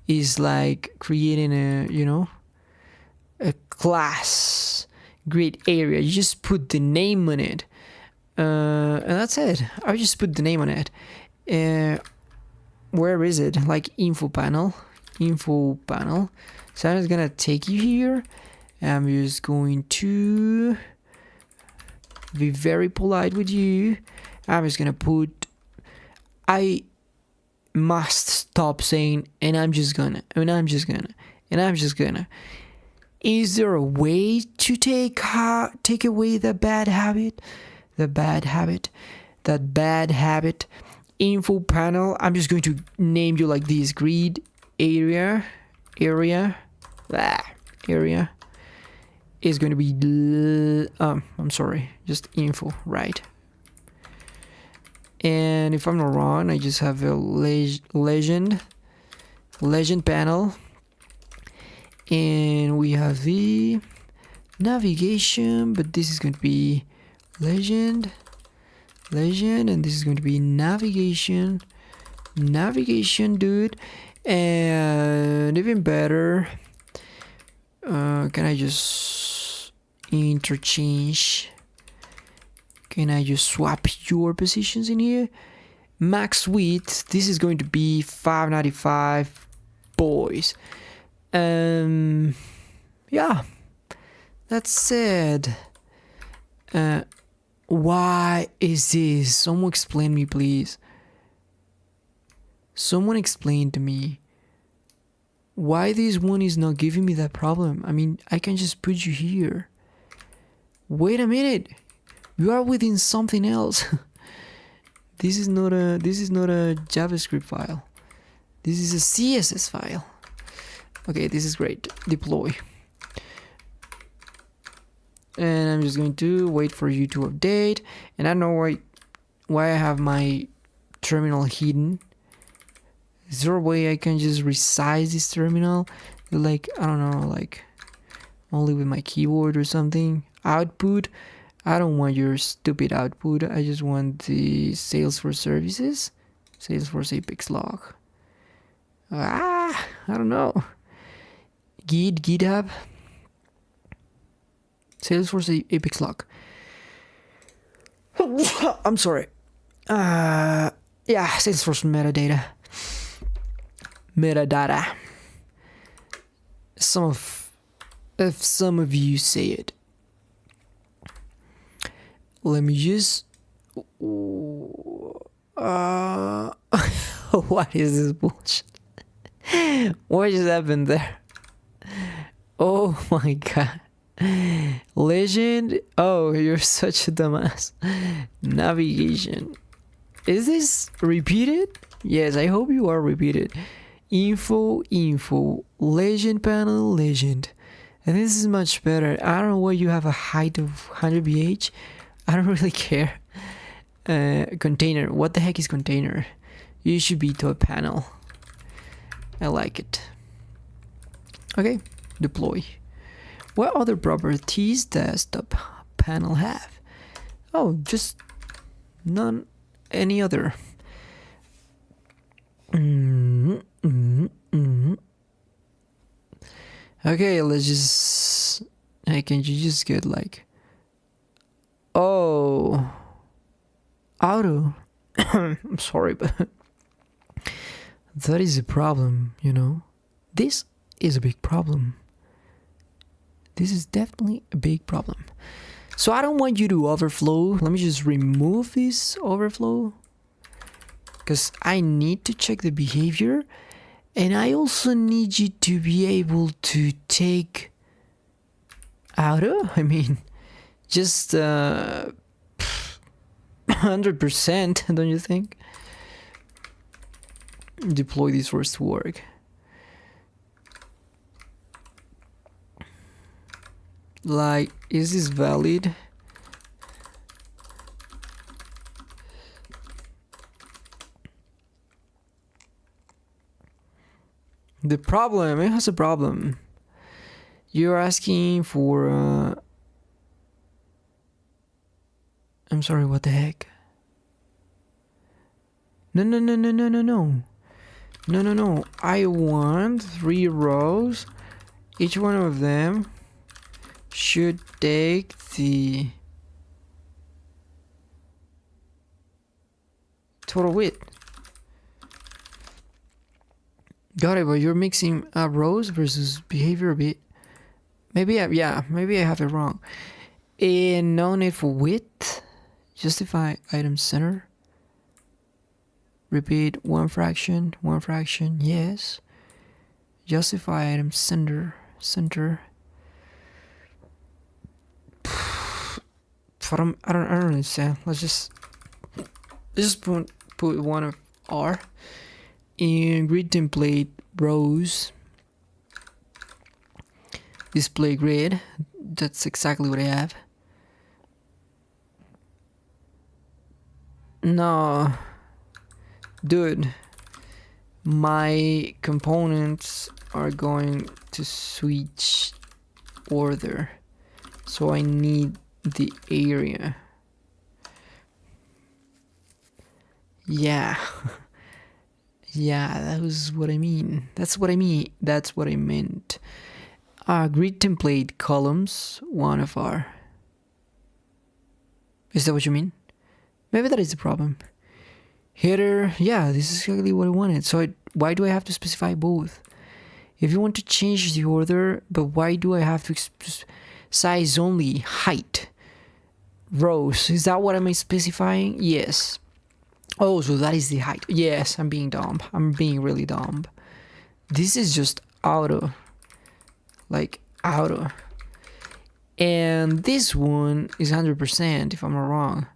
is like creating a class grid area. You just put the name on it, and that's it. I just put the name on it. Where is it? Like info panel. So I'm just gonna take you here. I'm just going to be very polite with you. I'm just gonna put. I must stop saying and I'm just gonna. Is there a way to take away the bad habit? That bad habit. Info panel. I'm just going to name you like this. Grid area is going to be I'm sorry, just info, right? And if I'm not wrong, I just have a legend panel, and we have the navigation, but this is going to be legend, and this is going to be navigation, dude. And even better, can I just interchange? Can I just swap your positions in here? Max width, this is going to be 595, boys. Yeah, that's it. Why is this? Someone explain me, please. Someone explain to me why this one is not giving me that problem. I mean, I can just put you here. Wait a minute, you are within something else. This is not a JavaScript file. This is a CSS file. Okay, this is great. Deploy. And I'm just going to wait for you to update. And I don't know why I have my terminal hidden. Is there a way I can just resize this terminal? Like, I don't know, like only with my keyboard or something. Output. I don't want your stupid output. I just want the Salesforce services. Salesforce Apex log. I don't know. GitHub. Salesforce Apex log. I'm sorry. Yeah, Salesforce metadata. If some of you say it. Let me just what is this bullshit? What just happened there? Oh my god. Legend. Oh, you're such a dumbass. Navigation. Is this repeated? Yes, I hope you are repeated. Info. Legend panel, legend. And this is much better. I don't know why you have a height of 100 BH. I don't really care. Container. What the heck is container? You should be to a panel. I like it. Okay. Deploy. What other properties does the panel have? Oh, just none. Any other. Okay, let's just. Hey, can you just get like. Oh. Auto. I'm sorry, but. That is a problem, you know. This is a big problem. This is definitely a big problem. So I don't want you to overflow. Let me just remove this overflow. Because I need to check the behavior. And I also need you to be able to take auto. I mean, just 100%, don't you think? Deploy this first to work. Like, is this valid? The problem, it has a problem. You're asking for I'm sorry, what the heck? No. I want 3 rows. Each one of them should take the total width. Got it, but you're mixing rows versus behavior a bit. Maybe I have it wrong. And no need for width. Justify item center. Repeat one fraction, yes. Justify item center. I don't understand. Let's just put one of R in grid template rows. Display grid. That's exactly what I have. No, dude, my components are going to switch order, so I need the area. Yeah. Yeah, that was what I mean. That's what I meant. Grid template columns, one of R. Is that what you mean? Maybe that is the problem. Header, yeah, this is exactly what I wanted. So why do I have to specify both? If you want to change the order, but why do I have to size only height? Rows, is that what am I specifying? Yes. Oh, so that is the height. Yes, I'm being dumb. I'm being really dumb. This is just auto. Like auto. And this one is 100% if I'm not wrong.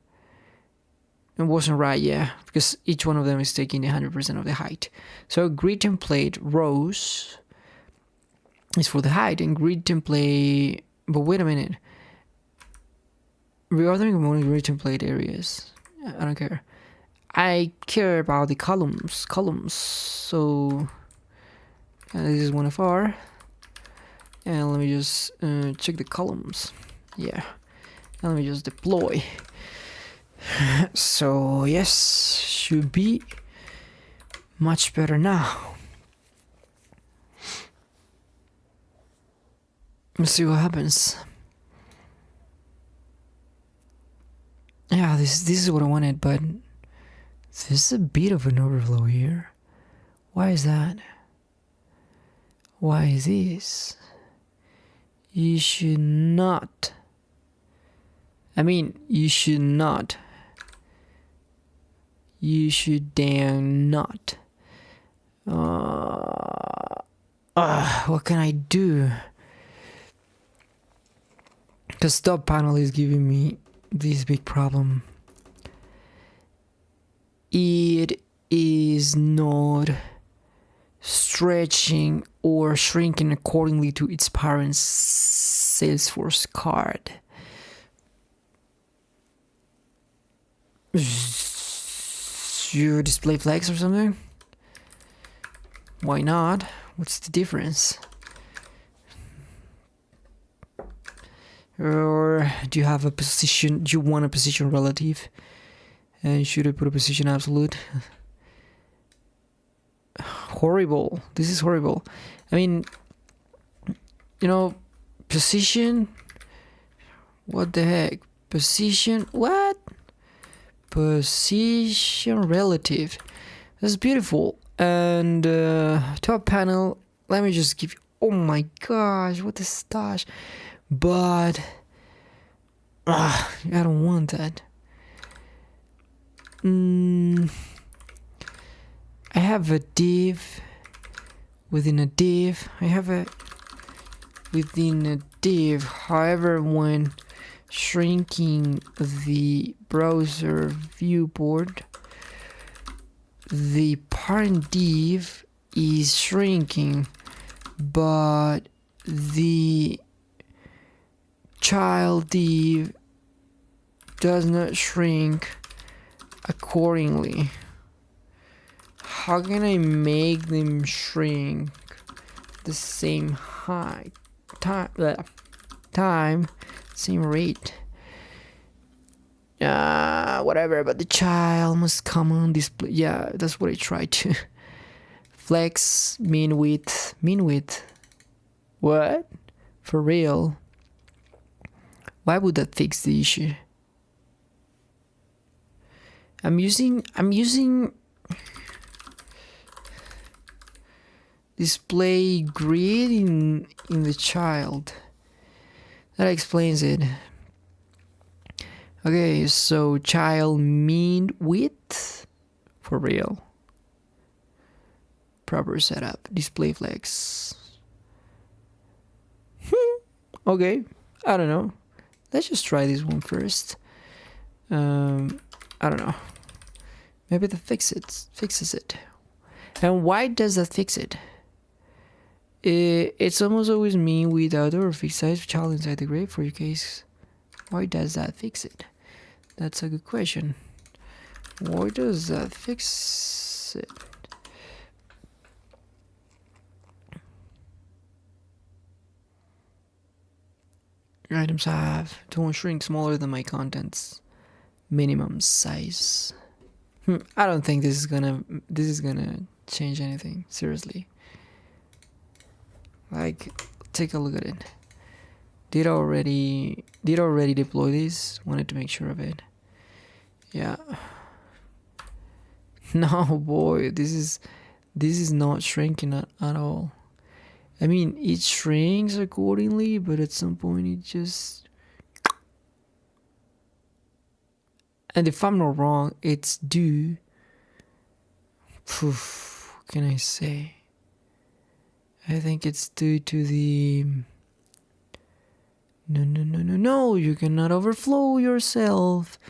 It wasn't right, yeah, because each one of them is taking 100% of the height. So grid template rows is for the height, and grid template. But wait a minute, Reordering among gray template areas. I don't care. I care about the columns. So this is 1FR. And let me just check the columns. Yeah. And let me just deploy. So yes, should be much better now. Let's see what happens. Yeah, this is what I wanted, but there's a bit of an overflow here. Why is that? Why is this? You should not. I mean, you should not. You should damn not. What can I do? The stop panel is giving me this big problem. It is not stretching or shrinking accordingly to its parent's Salesforce card. You display flags or something? Why not? What's the difference? Or do you have a position? Do you want a position relative? And should I put a position absolute? Horrible. This is horrible. I mean, you know, position. What the heck? Position. What? Position relative. That's beautiful. And top panel. Let me just give you. Oh my gosh! What a stash. But I don't want that. I have a div within a div. I have a within a div. However, when shrinking the browser viewport, the parent div is shrinking, but the child div does not shrink accordingly. How can I make them shrink the same height time same rate? Whatever, but the child must come on display. Yeah, that's what I tried to. Flex mean width. What? For real? Why would that fix the issue? I'm using display grid in the child. That explains it. Okay, so child mean width for real. Proper setup. Display flex. Okay, I don't know. Let's just try this one first. I don't know. Maybe that fixes it. And why does that fix it? It's almost always mean without or fixed size child inside the grid for your case. Why does that fix it? That's a good question. Why does that fix it? Your items have don't shrink smaller than my contents minimum size. I don't think this is gonna change anything, seriously. Like, take a look at it. Did I already deploy this? Wanted to make sure of it. Yeah. No, boy, this is not shrinking at all. I mean, it shrinks accordingly, but at some point it just... And if I'm not wrong, it's due... What can I say? I think it's due to the... No, you cannot overflow yourself.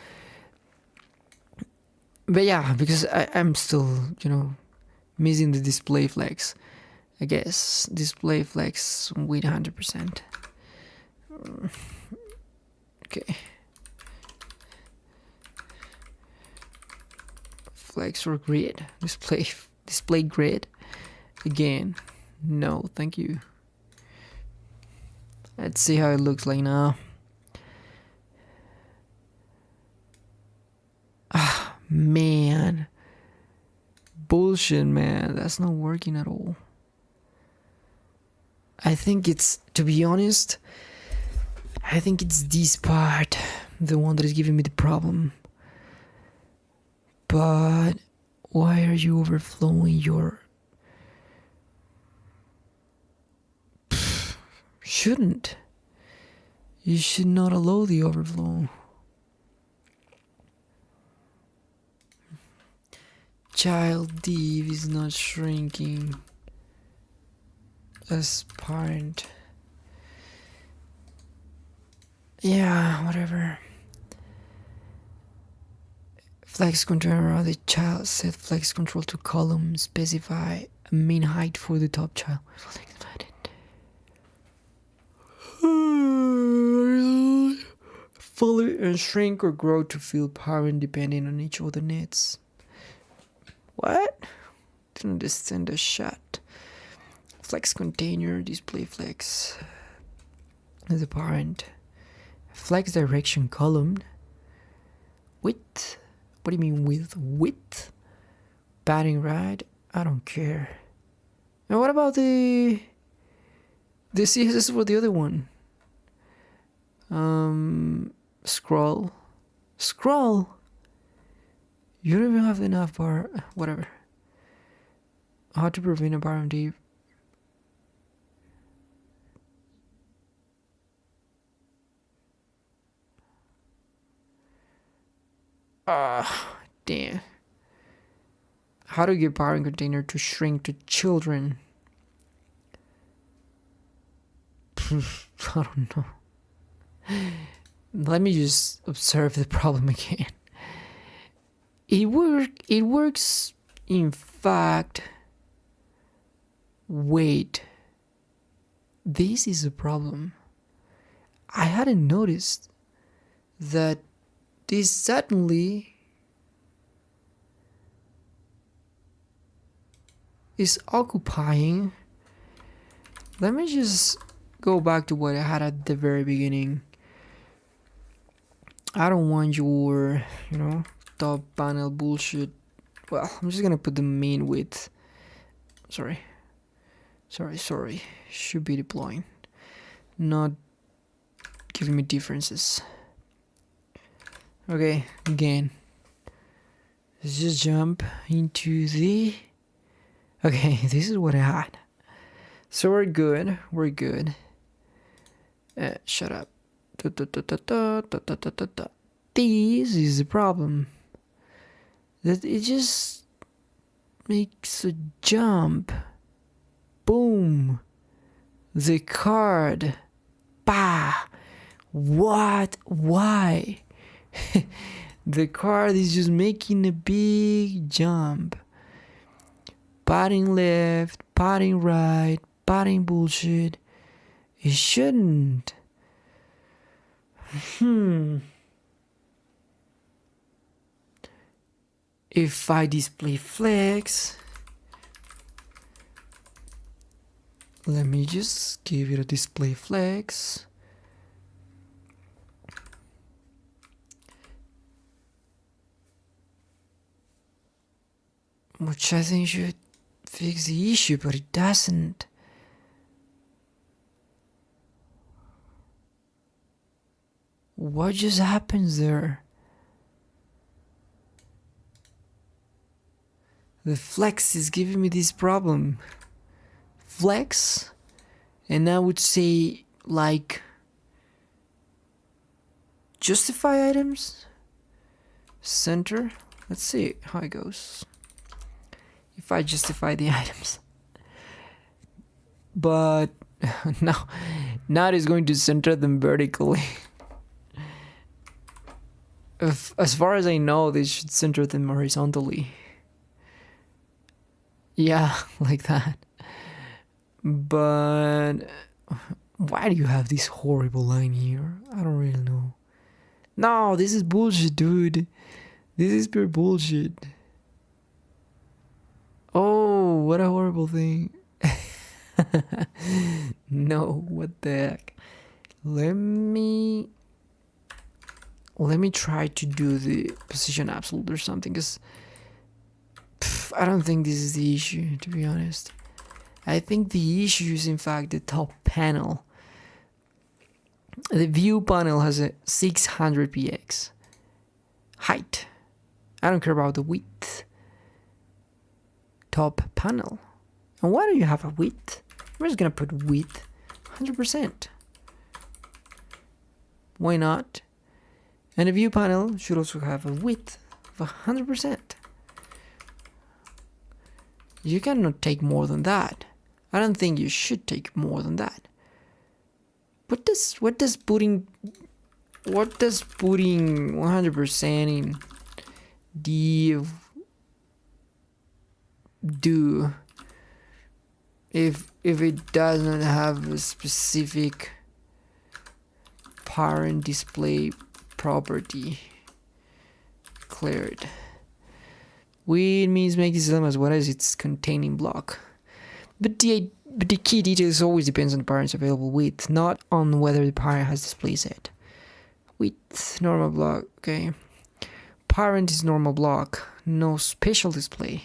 But yeah, because I'm still, missing the display flex. I guess display flex with 100%. Okay. flex or grid. Display grid. Again, no, thank you. Let's see how it looks like now. Ah, man. Bullshit, man. That's not working at all. I think it's, to be honest, I think it's this part, the one that is giving me the problem. But why are you overflowing your... Shouldn't. You should not allow the overflow. Child div is not shrinking as parent. Yeah, whatever. Flex control around the child. Set flex control to column. Specify a mean height for the top child. Fully and shrink or grow to fill parent depending on each other needs. What? Didn't understand the shot. Flex container, display flex. As a parent. Flex direction column. Width. What do you mean with width? Padding right? I don't care. And what about the CSS for the other one? Scroll. You don't even have enough bar. Whatever. How to prevent a bar deep. Damn. How to get parent container to shrink to children. I don't know. Let me just observe the problem again. It works. In fact, wait. This is a problem. I hadn't noticed that this suddenly is occupying. Let me just go back to what I had at the very beginning. I don't want your, top panel bullshit. Well, I'm just gonna put the main width. Sorry. Should be deploying, not giving me differences. Okay, again. Let's just jump into the... Okay, this is what I had. So we're good. Shut up. This is the problem. That it just makes a jump. Boom. The card. Bah. What? Why? The card is just making a big jump. Padding left, padding right, padding bullshit. It shouldn't. If I display flex, let me just give it a display flex. Which I think should fix the issue, but it doesn't. What just happens there? The flex is giving me this problem. Flex, and I would say like justify items, center. Let's see how it goes. If I justify the items, but now it is going to center them vertically. As far as I know, they should center them horizontally. Yeah, like that. But why do you have this horrible line here? I don't really know. No, this is bullshit, dude. This is pure bullshit. Oh, what a horrible thing. No, what the heck? Let me try to do the position absolute or something, because I don't think this is the issue, to be honest. I think the issue is in fact the top panel. The view panel has a 600 px height. I don't care about the width. Top panel. And why do you have a width? I'm just gonna put width 100%. Why not? And the view panel should also have a width of 100%. You cannot take more than that. I don't think you should take more than that. What does putting 100% in div do if it does not have a specific parent display property declared? Which means make this element as what is its containing block. But the key details always depends on the parent's available width, not on whether the parent has display set. Width, normal block, okay. Parent is normal block, no special display.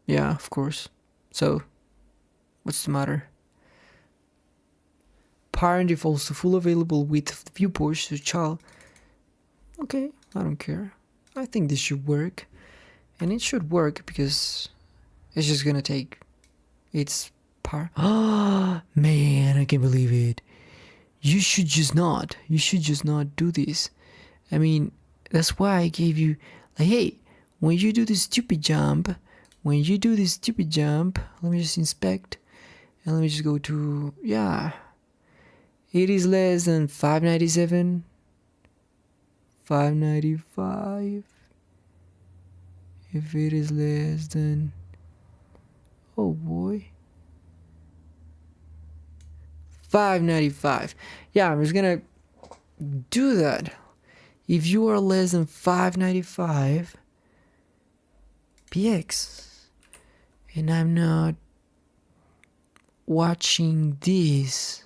Yeah, of course. So, what's the matter? Parent defaults to full available width of the viewport to child. Okay, I don't care. I think this should work. And it should work because it's just gonna take its part. Ah, man, I can't believe it. You should just not do this. I mean, that's why I gave you, like, hey, when you do this stupid jump, let me just inspect, and let me just go to, yeah, it is less than 597, 595. If it is less than, oh boy, 595. Yeah, I'm just gonna do that. If you are less than 595 px and I'm not watching this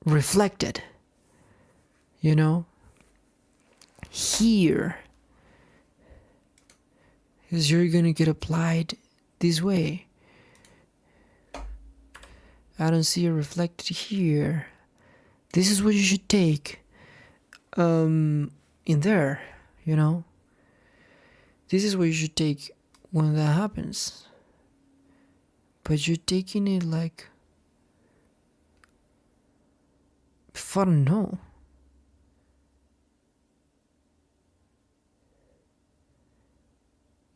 reflected, you know, here, because you're gonna get applied this way. I don't see it reflected here. This is what you should take in there, you know. This is what you should take when that happens. But you're taking it like, I don't know.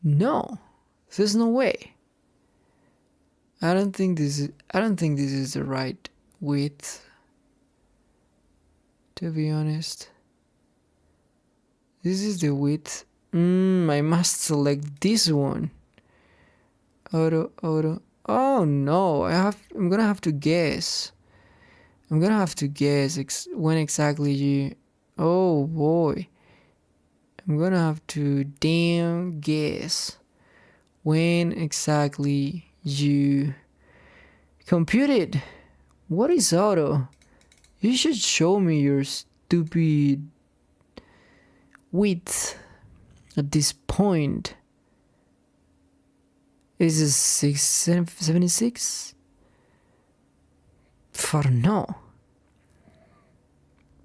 No, there's no way. I don't think this is the right width, to be honest. This is the width. I must select this one. Auto. Oh no, I'm gonna have to guess. When exactly you. Oh boy. I'm gonna have to damn guess when exactly you computed. What is auto? You should show me your stupid width at this point. Is it 676? I don't know.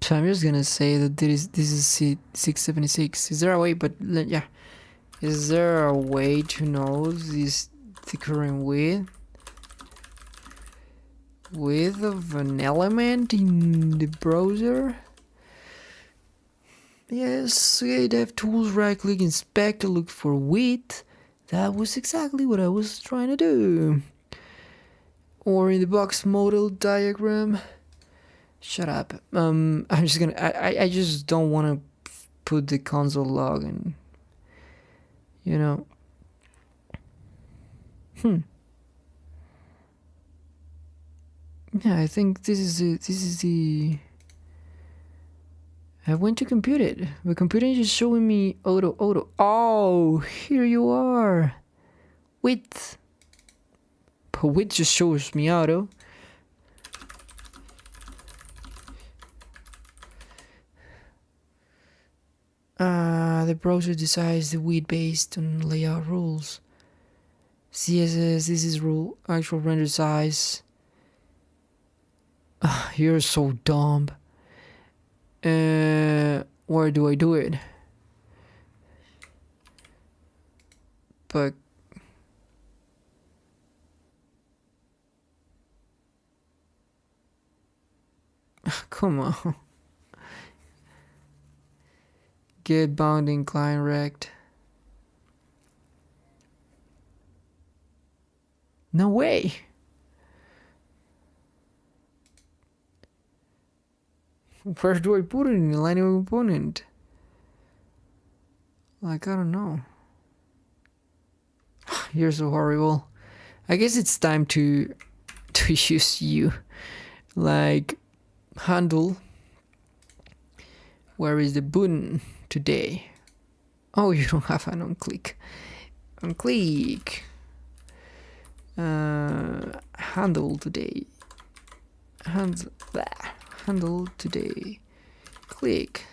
So I'm just gonna say that this is 676. Is there a way? But yeah, is there a way to know the current width of an element in the browser? Yes. Okay. Dev tools. Right click, inspect, look for width. That was exactly what I was trying to do. Or in the box model diagram. Shut up. I'm just gonna. I just don't want to put the console log in. You know. Yeah, I think this is the I went to compute it. The computer is just showing me auto. Oh, here you are. Width. But width just shows me auto. The browser decides the width based on layout rules. CSS, this is rule, actual render size. You're so dumb. Where do I do it? But come on. Get bounding client rect. No way. Where do I put it in the line of component? Like, I don't know. You're so horrible. I guess it's time to use you. Like, handle. Where is the button today? Oh, you don't have an on click. On click. Handle today. Handle today. Click.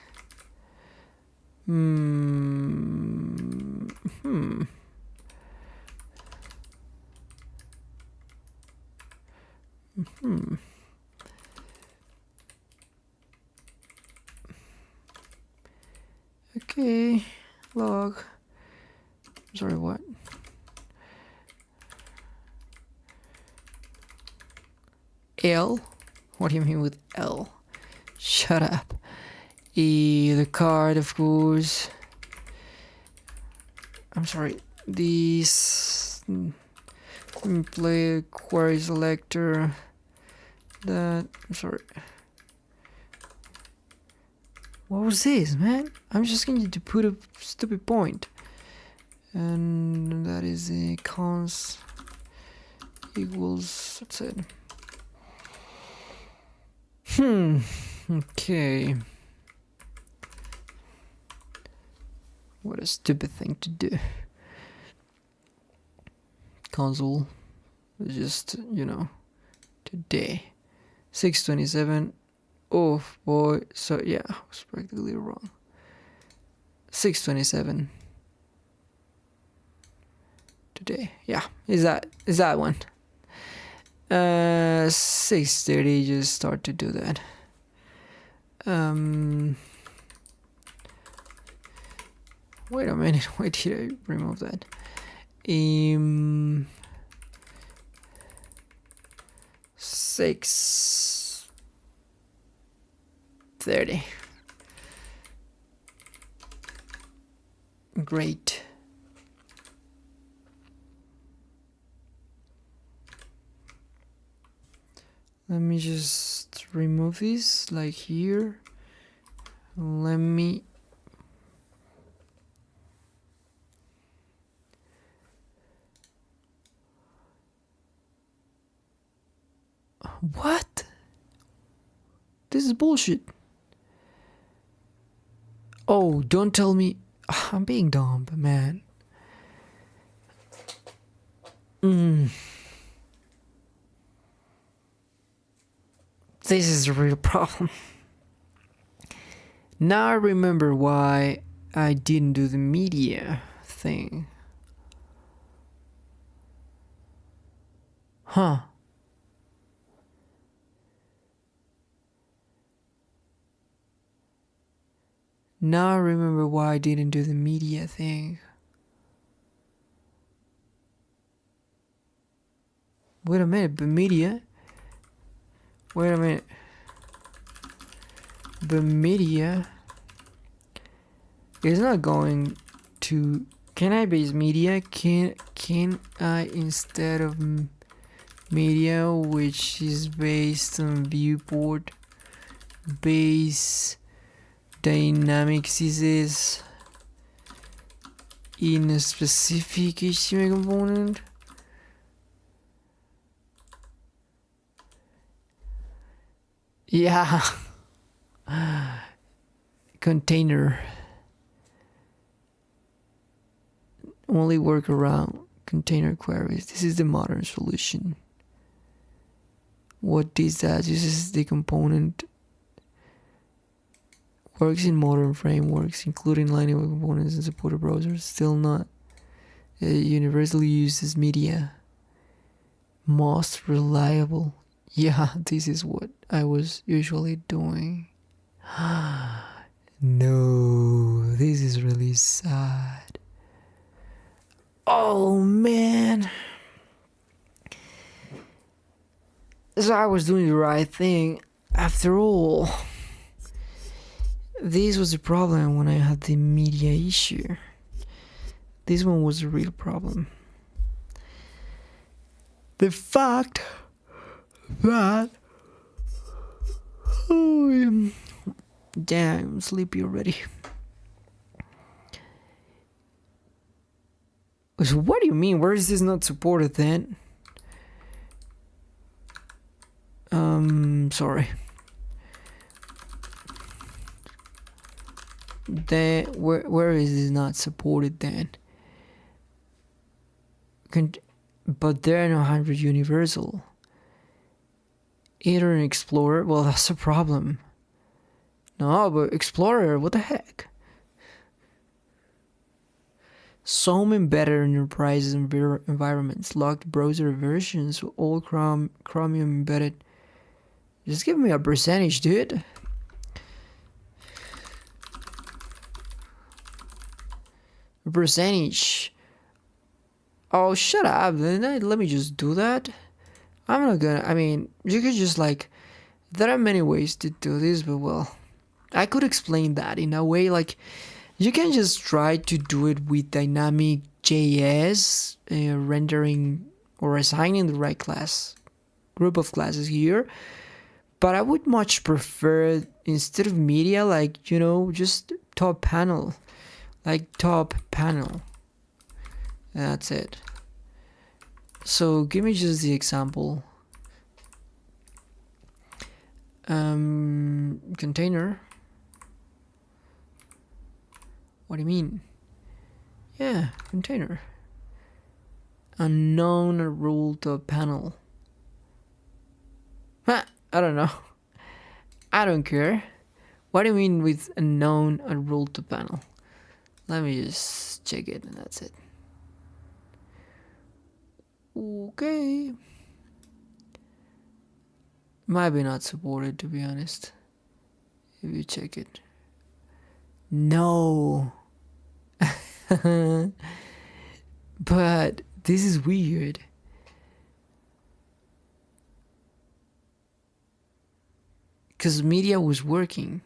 Okay. Log. Sorry, what? L? What do you mean with L? Shut up. E, the card, of course. I'm sorry. This play query selector. That, I'm sorry. What was this, man? I'm just going to put a stupid point. And that is a cons equals, that's it. Okay. What a stupid thing to do. Console, just, you know, today. 627. Oh boy, so yeah, I was practically wrong. 627. Today, yeah, is that one. 6:30, just start to do that. Wait a minute, why did I remove that? 6:30. Great. Let me just remove this, like here. Let me... What? This is bullshit. Oh, don't tell me... I'm being dumb, man. This is a real problem. Now I remember why I didn't do the media thing. Huh. Now I remember why I didn't do the media thing. Wait a minute, the media? Wait a minute. The media is not going to... Can I base media? Can I, instead of media, which is based on viewport, base dynamic CSS in a specific HTML component? Yeah. container. Only work around container queries. This is the modern solution. What is that? This is the component. Works in modern frameworks, including Lightning components and supported browsers. Still not universally used as media. Most reliable. Yeah, this is what I was usually doing. No, this is really sad. Oh man. So I was doing the right thing after all. This was the problem when I had the media issue. This one was a real problem. The fact that damn, I'm sleepy already. So what do you mean? Where is this not supported then? Sorry. Then where is this not supported then? But they're not 100 universal. Either an Explorer, well that's a problem. No, but Explorer, what the heck? Some embedded enterprise environments, locked browser versions, all Chromium embedded. Just give me a percentage, dude. A percentage. Oh, shut up. Let me just do that. I'm not gonna. I mean, you could just like. There are many ways to do this, but well, I could explain that in a way like. You can just try to do it with dynamic JS, rendering or assigning the right group of classes here. But I would much prefer, instead of media, like, just top panel. Like top panel. That's it. So give me just the example. Container. What do you mean? Yeah, container. Unknown rule to panel. I don't know. I don't care. What do you mean with unknown rule to panel? Let me just check it and that's it. Okay. Might be not supported, to be honest. If you check it. No. But this is weird. Because media was working.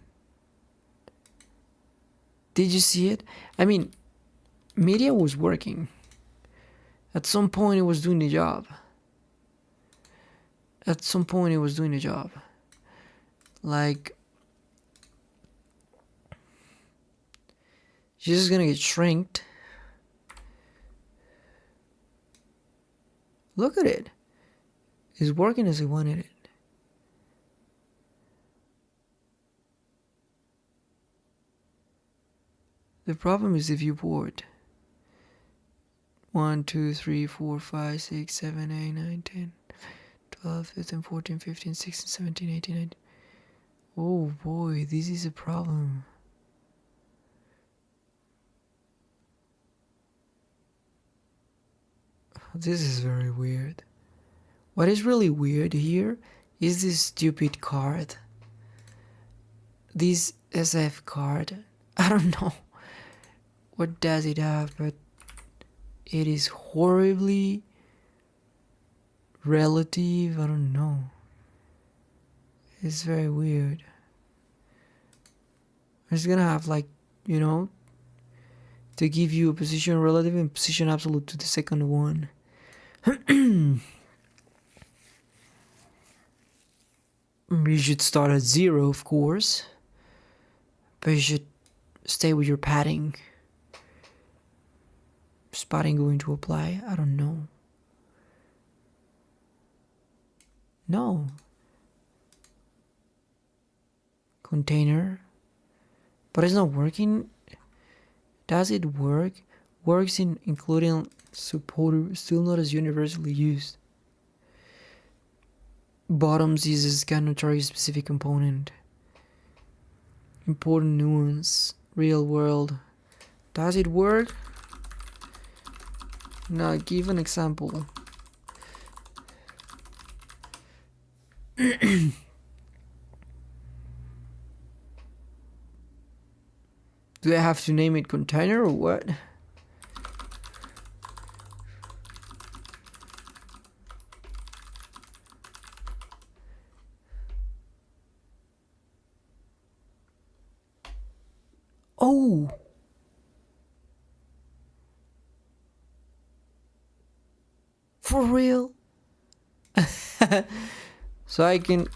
Did you see it? I mean, media was working. At some point it was doing the job. Like, she's just gonna get shrinked. Look at it. It's working as I wanted it. The problem is the viewport. 1, 2, 3, 4, 5, 6, 7, 8, 9, 10, 12, 13, 14, 15, 16, 17, 18, 19. Oh boy, this is a problem. This is very weird. What is really weird here is this stupid card. This SF card. I don't know what does it have, but it is horribly relative. I don't know. It's very weird. It's gonna have like, to give you a position relative and position absolute to the second one. You should start at 0, of course, but you should stay with your padding. Is padding going to apply? I don't know. No. Container. But it's not working. Does it work? Works in including supporter, still not as universally used. Bottoms uses cannot target specific component. Important nuance. Real world. Does it work? Now give an example. Do I have to name it container or what? Oh! For real? So I can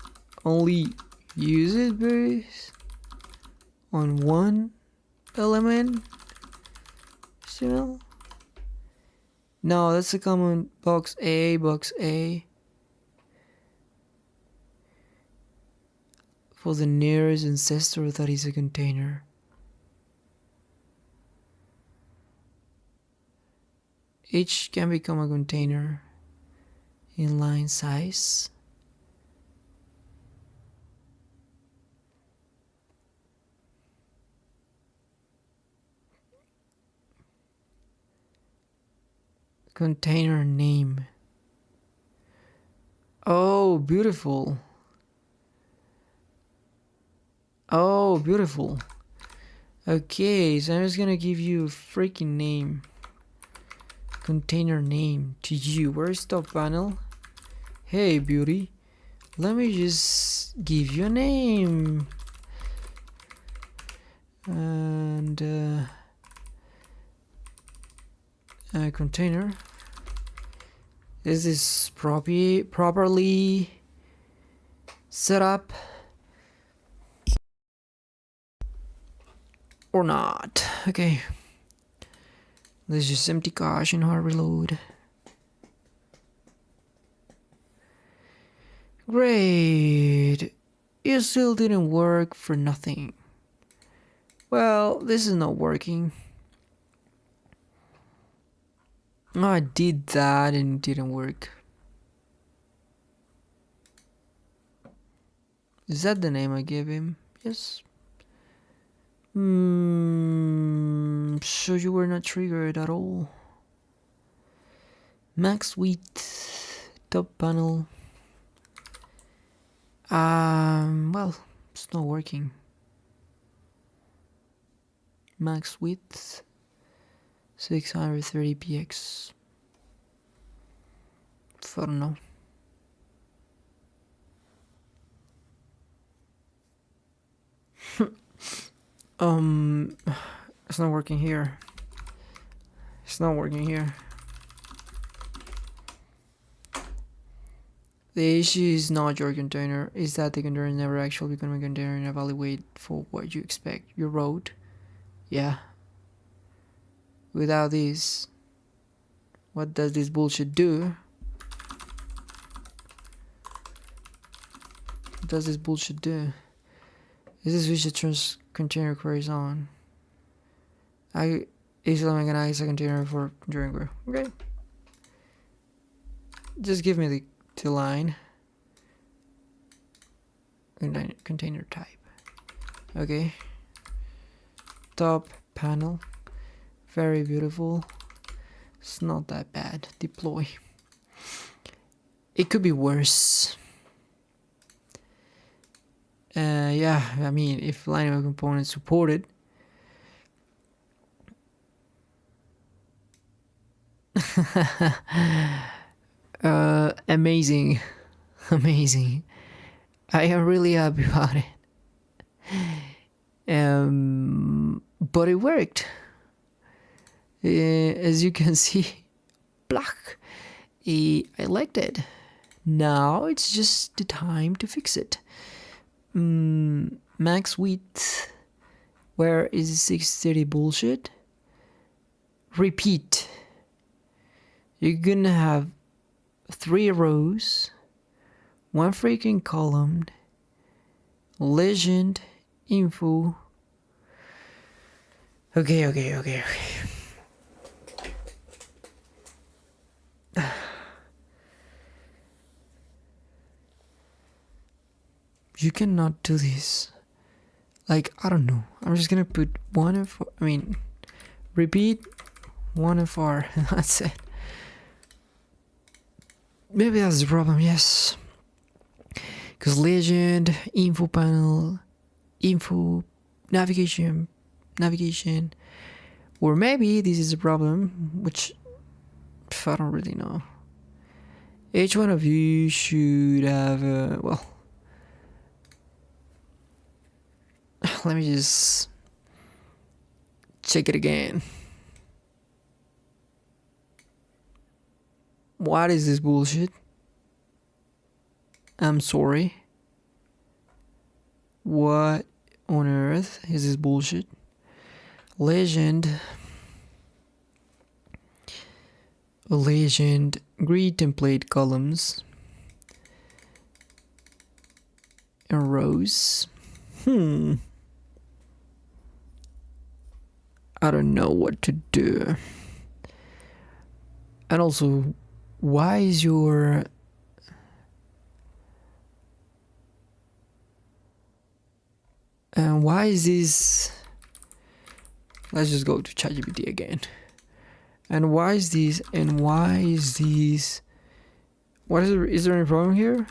only use it based on one element? Still? No, that's a common box A, for the nearest ancestor that is a container. Each can become a container in line size. Container name. Oh, beautiful. Oh, beautiful. Okay, so I'm just gonna give you a freaking name. Container name to you. Where's top panel? Hey, beauty. Let me just give you a name. And a container. Is this properly set up or not? Okay. Let's just empty cache and hard reload. Great. It still didn't work for nothing. Well, this is not working. Oh, I did that and it didn't work. Is that the name I gave him? Yes. So you were not triggered at all. Max width, top panel. Well, it's not working. Max width, 630 px. For now. It's not working here. It's not working here. The issue is not your container, is that the container never actually become a container and evaluate for what you expect. You wrote, yeah. Without this, what does this bullshit do? What does this bullshit do? Is this which the trans container queries on? I easily organize a container for container query. Okay. Just give me the line. Container type. Okay. Top panel. Very beautiful. It's not that bad. Deploy. It could be worse. Yeah, I mean, if line of components supported. Amazing. Amazing. I am really happy about it. But it worked. As you can see, black. I liked it. Now it's just the time to fix it. Max width. Where is the 630 bullshit? Repeat. You're gonna have 3 rows, 1 freaking column, legend, info, Okay. You cannot do this. Like, I don't know. I'm just gonna put 1F4. I mean, repeat 1F4. That's it. Maybe that's the problem, yes. Because legend, info panel, info, navigation, or maybe this is a problem, which I don't really know. Each one of you should have, well, let me just check it again. What is this bullshit? I'm sorry. What on earth is this bullshit? Legend, grid template columns and rows. I don't know what to do. And also, why is your why is this? Let's just go to ChatGPT again. And why is this? And why is this? What is there? Is there any problem here?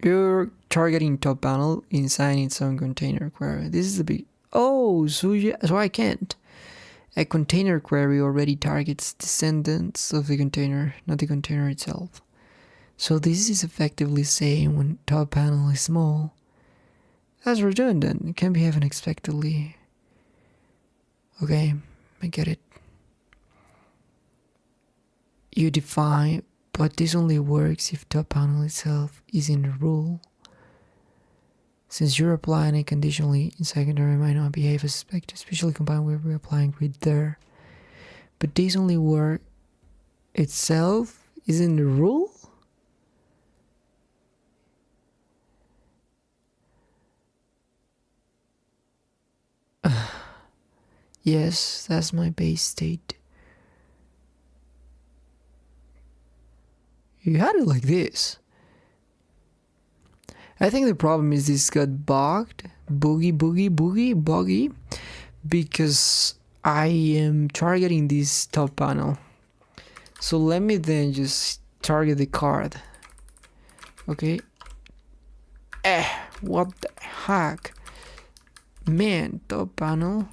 You're targeting top panel inside its own container query. This is a big. Oh, so I can't. A container query already targets descendants of the container, not the container itself. So this is effectively saying when top panel is small, that's redundant. It can behave unexpectedly. Okay, I get it. You define, but this only works if top panel itself is in the rule. Since you're applying it conditionally in secondary, it might not behave as expected, especially combined with reapplying grid there. But this only work itself is in the rule? Yes, that's my base state. You had it like this. I think the problem is this got bugged, buggy, because I am targeting this top panel. So let me then just target the card. Okay. What the heck? Man, top panel.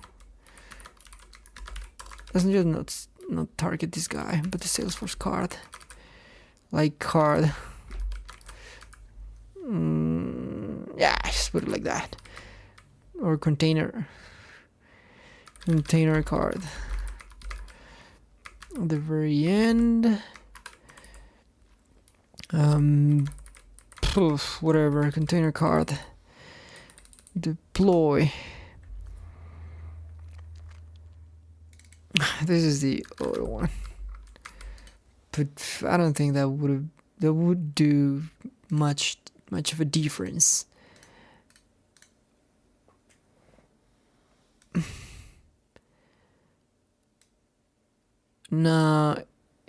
Let's just not target this guy, but the Salesforce card. Like card. Yeah, just put it like that. Or container card. At the very end. Whatever, container card. Deploy. This is the other one. But I don't think that would do much of a difference. No,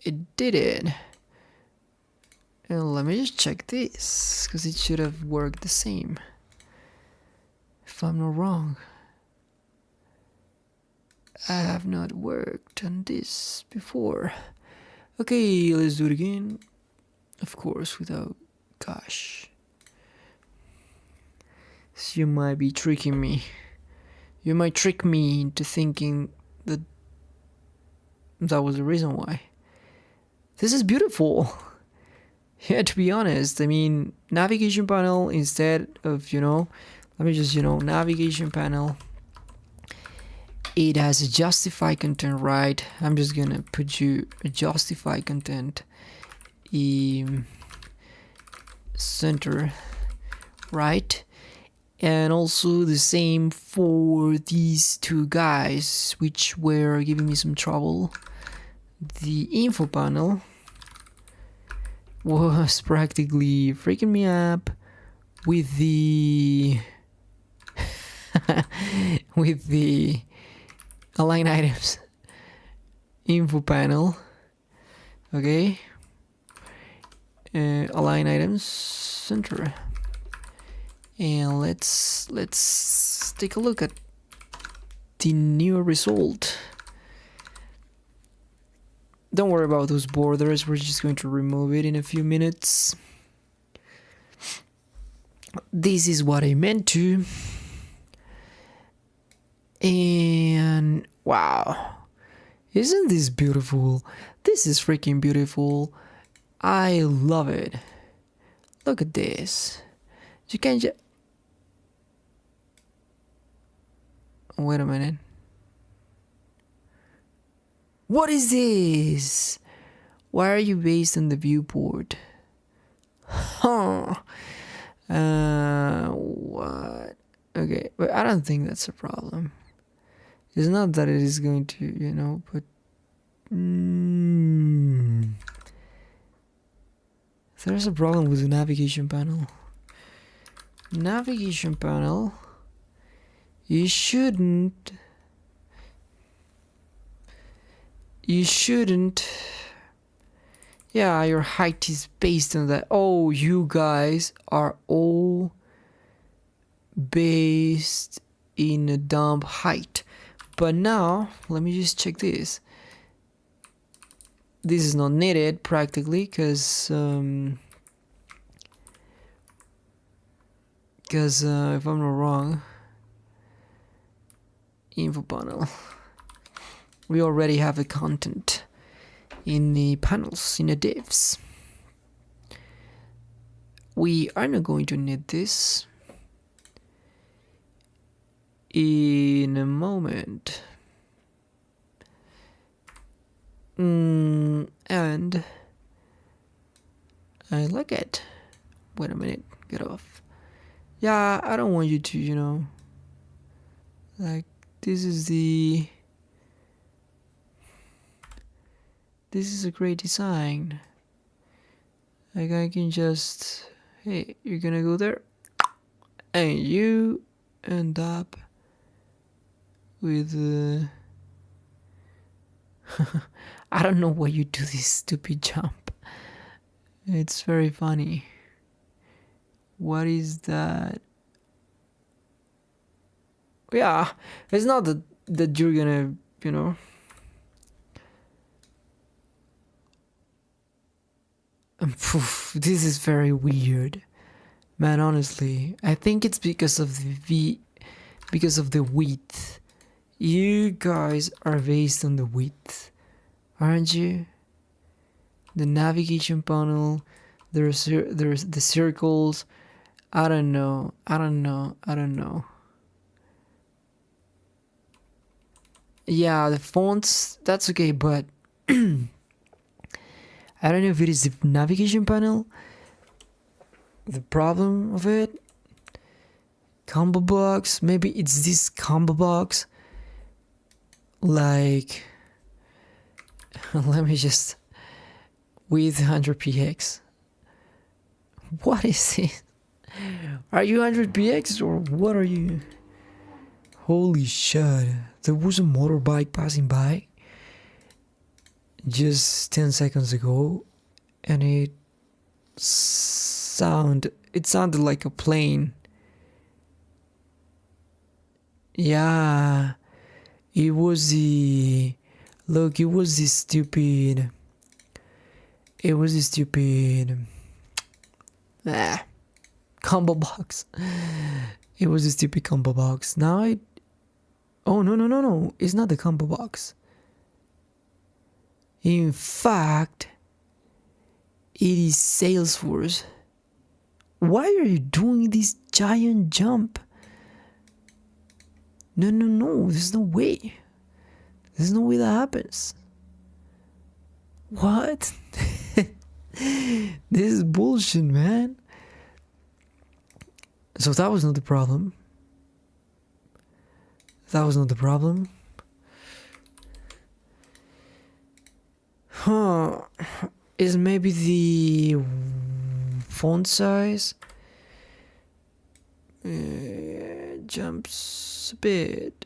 it didn't. And let me just check this, because it should have worked the same, if I'm not wrong. I have not worked on this before. Okay, let's do it again. Of course, without gosh. So you might be tricking me. You might trick me into thinking that was the reason why. This is beautiful. Yeah, to be honest, I mean, navigation panel instead of, let me just, navigation panel. It has a justify content, right? I'm just gonna put you a justify content center, right? And also the same for these two guys, which were giving me some trouble. The info panel was practically freaking me up with the with the align items info panel. Okay, align items center, and let's take a look at the new result. Don't worry about those borders, we're just going to remove it in a few minutes. This is what I meant to. And wow, isn't this beautiful? This is freaking beautiful. I love it. Look at this. You can just wait a minute. What is this? Why are you based on the viewport? Huh. What? Okay, but I don't think that's a problem. It's not that it is going to, you know, but there's a problem with the navigation panel. Navigation panel, you shouldn't, yeah, your height is based on that. Oh, you guys are all based in a dumb height. But now, let me just check this. This is not needed practically because if I'm not wrong, info panel, we already have the content in the panels, in the divs. We are not going to need this in a moment. And I like it. Wait a minute, get off. Yeah, I don't want you to, you know, like, this is a great design. Like, I can just, hey, you're gonna go there, and you end up with I don't know why you do this stupid jump. It's very funny. What is that? Yeah, it's not that you're gonna, you know, this is very weird, man. Honestly, I think it's because of the width. You guys are based on the width, aren't you? The navigation panel, there's the circles. I don't know. Yeah, the fonts, that's okay, but I don't know if it is the navigation panel, the problem of it. Combo box, maybe it's this combo box. Like, let me just, with 100px. What is it? Are you 100px or what are you? Holy shit, there was a motorbike passing by just 10 seconds ago, and it sounded like a plane. Yeah, it was the stupid combo box. It was a stupid combo box. Now oh no, it's not the combo box. In fact, it is Salesforce. Why are you doing this giant jump? No, there's no way. There's no way that happens. What? This is bullshit, man. So that was not the problem. Huh. Is maybe the font size? jumps a bit.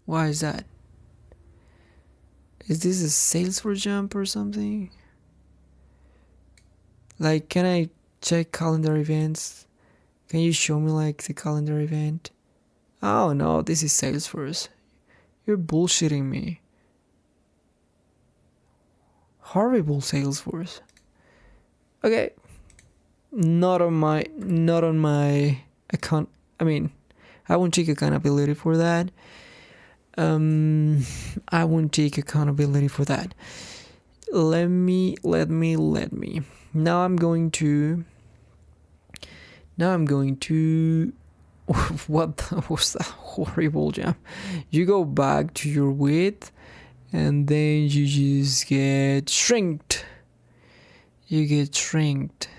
Why is that? Is this a Salesforce jump or something? Like, can I check calendar events? Can you show me like the calendar event? Oh no, this is Salesforce. You're bullshitting me. Horrible Salesforce. Okay. Not on my account. I mean, I won't take accountability for that. I won't take accountability for that. Let me. Now I'm going to. What was that horrible jump? You go back to your width, and then you just get shrinked. You get shrinked.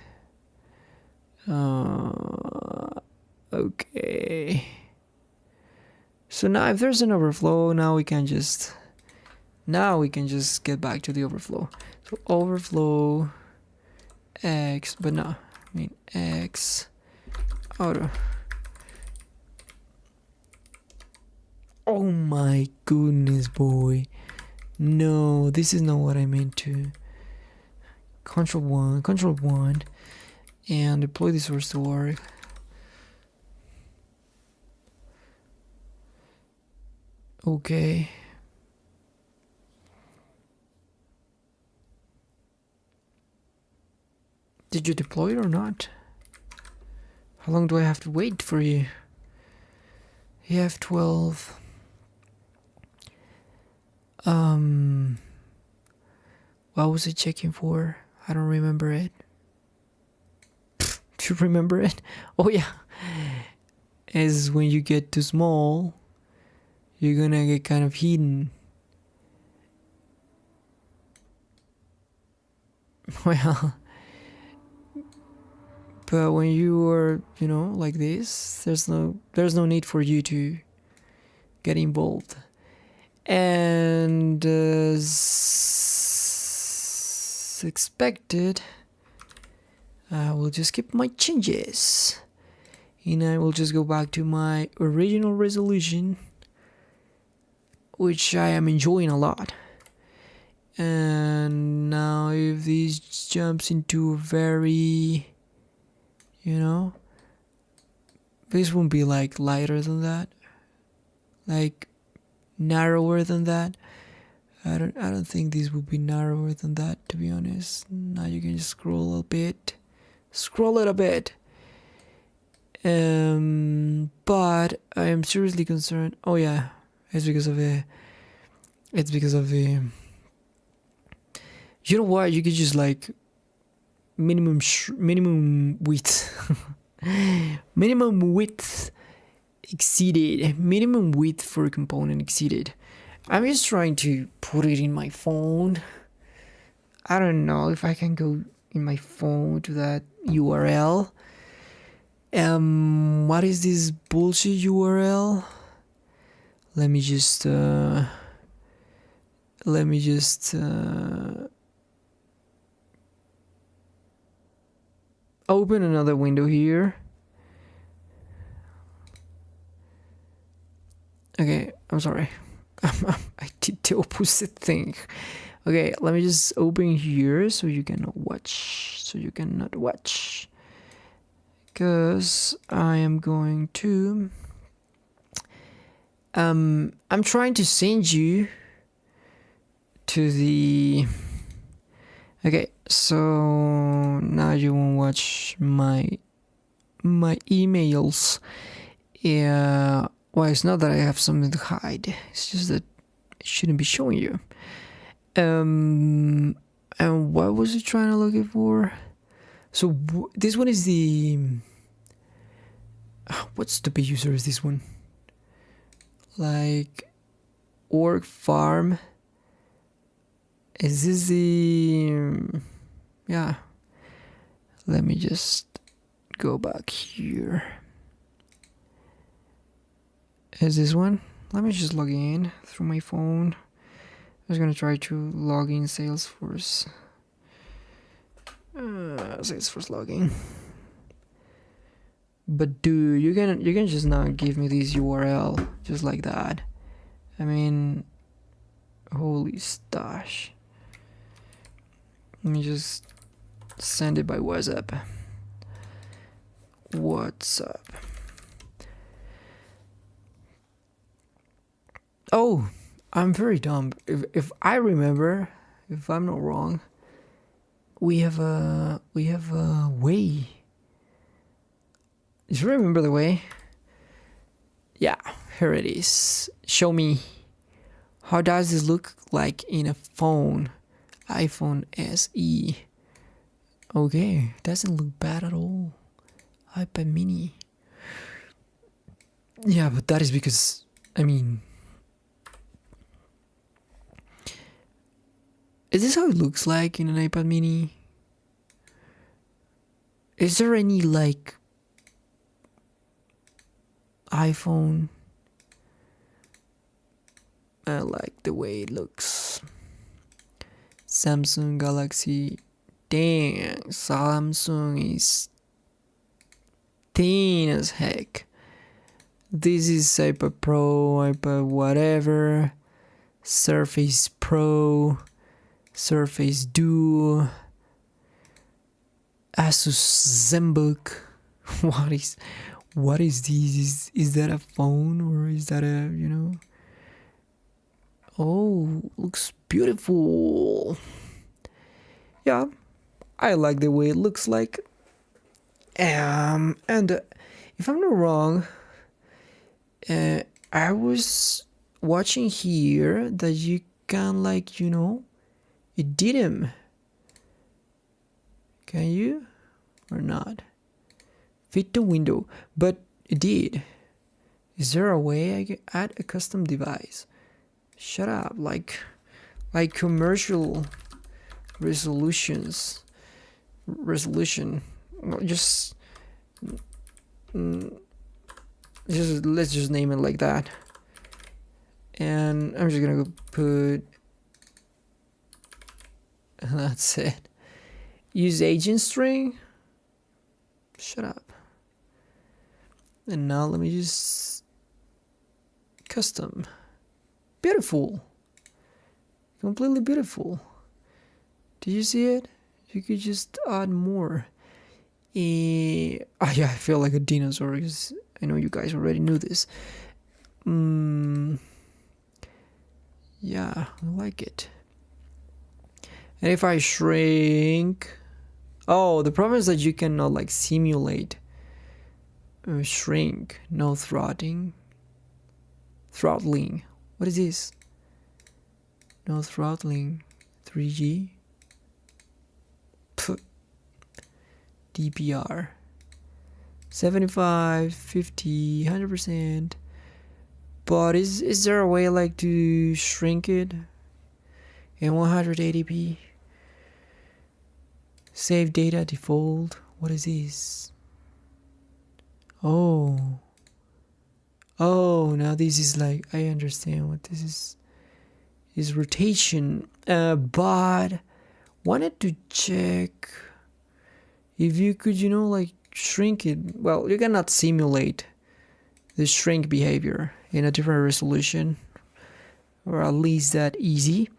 Okay. So now if there's an overflow, now we can just get back to the overflow. So overflow X, but no, I mean X auto. Oh my goodness, boy. No, this is not what I meant to. Control 1, and deploy the source to org. Okay. Did you deploy it or not? How long do I have to wait for you? You have 12. What was I checking for? I don't remember it. Do you remember it? Oh yeah. As when you get too small, you're gonna get kind of hidden. Well, but when you are, like this, there's no need for you to get involved. And as expected, I will just keep my changes, and I will just go back to my original resolution, which I am enjoying a lot. And now if this jumps into a very, this won't be like lighter than that, like narrower than that. I don't think this will be narrower than that, to be honest. Now you can just scroll it a bit. But I am seriously concerned. Oh yeah, it's because of the. You know what? You could just like minimum width, minimum width exceeded. Minimum width for a component exceeded. I'm just trying to put it in my phone. I don't know if I can go in my phone to that URL. What is this bullshit URL? Let me just open another window here. Okay, I'm sorry. I did the opposite thing. Okay, let me just open here so you cannot watch. Because I am going to. I'm trying to send you to the. Okay, so now you won't watch my emails. Yeah. Well, it's not that I have something to hide. It's just that it shouldn't be showing you. And what was it trying to look it for? So this one is the. What stupid user is this one? Like, org farm. Is this the? Yeah. Let me just go back here. Is this one? Let me just log in through my phone. I was gonna try to log in Salesforce. Salesforce login. But dude, you can just not give me this URL just like that. I mean, holy stash. Let me just send it by WhatsApp. What's up? Oh, I'm very dumb. If I remember, if I'm not wrong, we have a way. Do you remember the way? Yeah, here it is. Show me. How does this look like in a phone? iPhone SE. Okay, doesn't look bad at all. iPad mini. Yeah, but that is because, I mean, is this how it looks like in an iPad mini? Is there any like iPhone? I like the way it looks. Samsung Galaxy. Dang, Samsung is thin as heck. This is iPad Pro, iPad whatever, Surface Pro, Surface Duo, Asus ZenBook. What is this? Is that a phone or is that a, you know? Oh, looks beautiful. Yeah, I like the way it looks like. And if I'm not wrong, I was watching here that you can, like, you know, edit him. Can you or not? Fit the window, but it did. Is there a way I can add a custom device? Shut up, like commercial resolution. Well, just let's just name it like that. And I'm just gonna go put. That's it. Use agent string. Shut up. And now let me just custom. Beautiful. Completely beautiful. Do you see it? You could just add more. Oh yeah, I feel like a dinosaur because I know you guys already knew this. Yeah, I like it. And if I shrink... Oh, the problem is that you cannot like simulate shrink. No throttling. What is this? No throttling. 3G. Pff. DPR. 75, 50, 100%. But is there a way like to shrink it in 180p? Save data default. What is this? Oh, now this is like, I understand what this is rotation. But wanted to check if you could, you know, like shrink it. Well, you cannot simulate the shrink behavior in a different resolution, or at least that easy.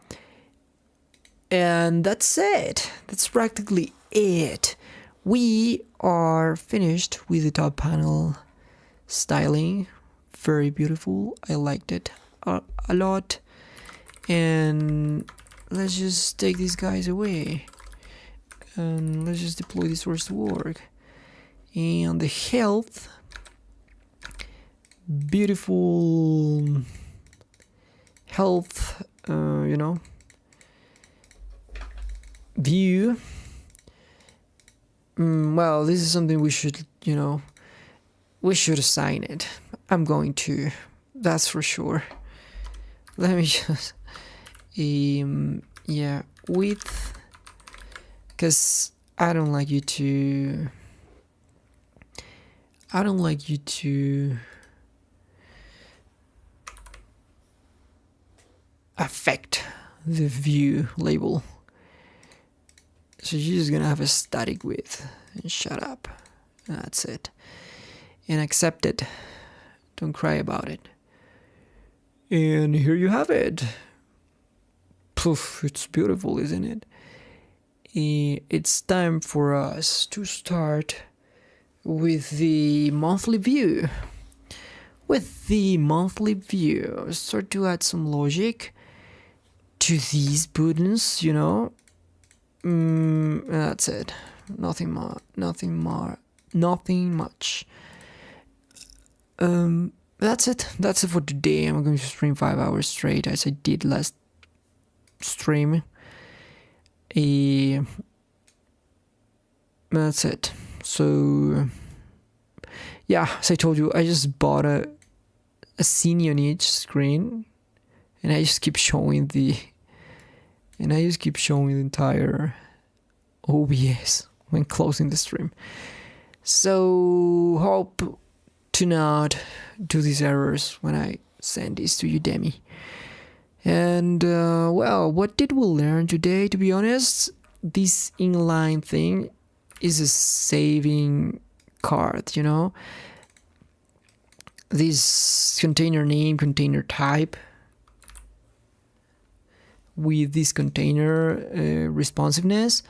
And that's it. That's practically it. We are finished with the top panel styling. Very beautiful. I liked it a lot. And let's just take these guys away. And let's just deploy this source to work. And the health. Beautiful health, you know, view. Well, this is something we should, you know, we should assign it. I'm going to, that's for sure. Let me just, yeah, width, because I don't like you to affect the view label. So you're just gonna have a static width and shut up. That's it. And accept it. Don't cry about it. And here you have it. Poof, it's beautiful, isn't it? It's time for us to start with the monthly view. With the monthly view, start to add some logic to these buttons, you know. That's it. Nothing more. Nothing much. That's it. That's it for today. I'm going to stream 5 hours straight, as I did last stream. That's it. So yeah, as I told you, I just bought a scene on each screen, and I just keep showing the entire OBS when closing the stream. So hope to not do these errors when I send this to Udemy. And well, what did we learn today? To be honest, this inline thing is a saving card, you know. This container name, container type, with this container responsiveness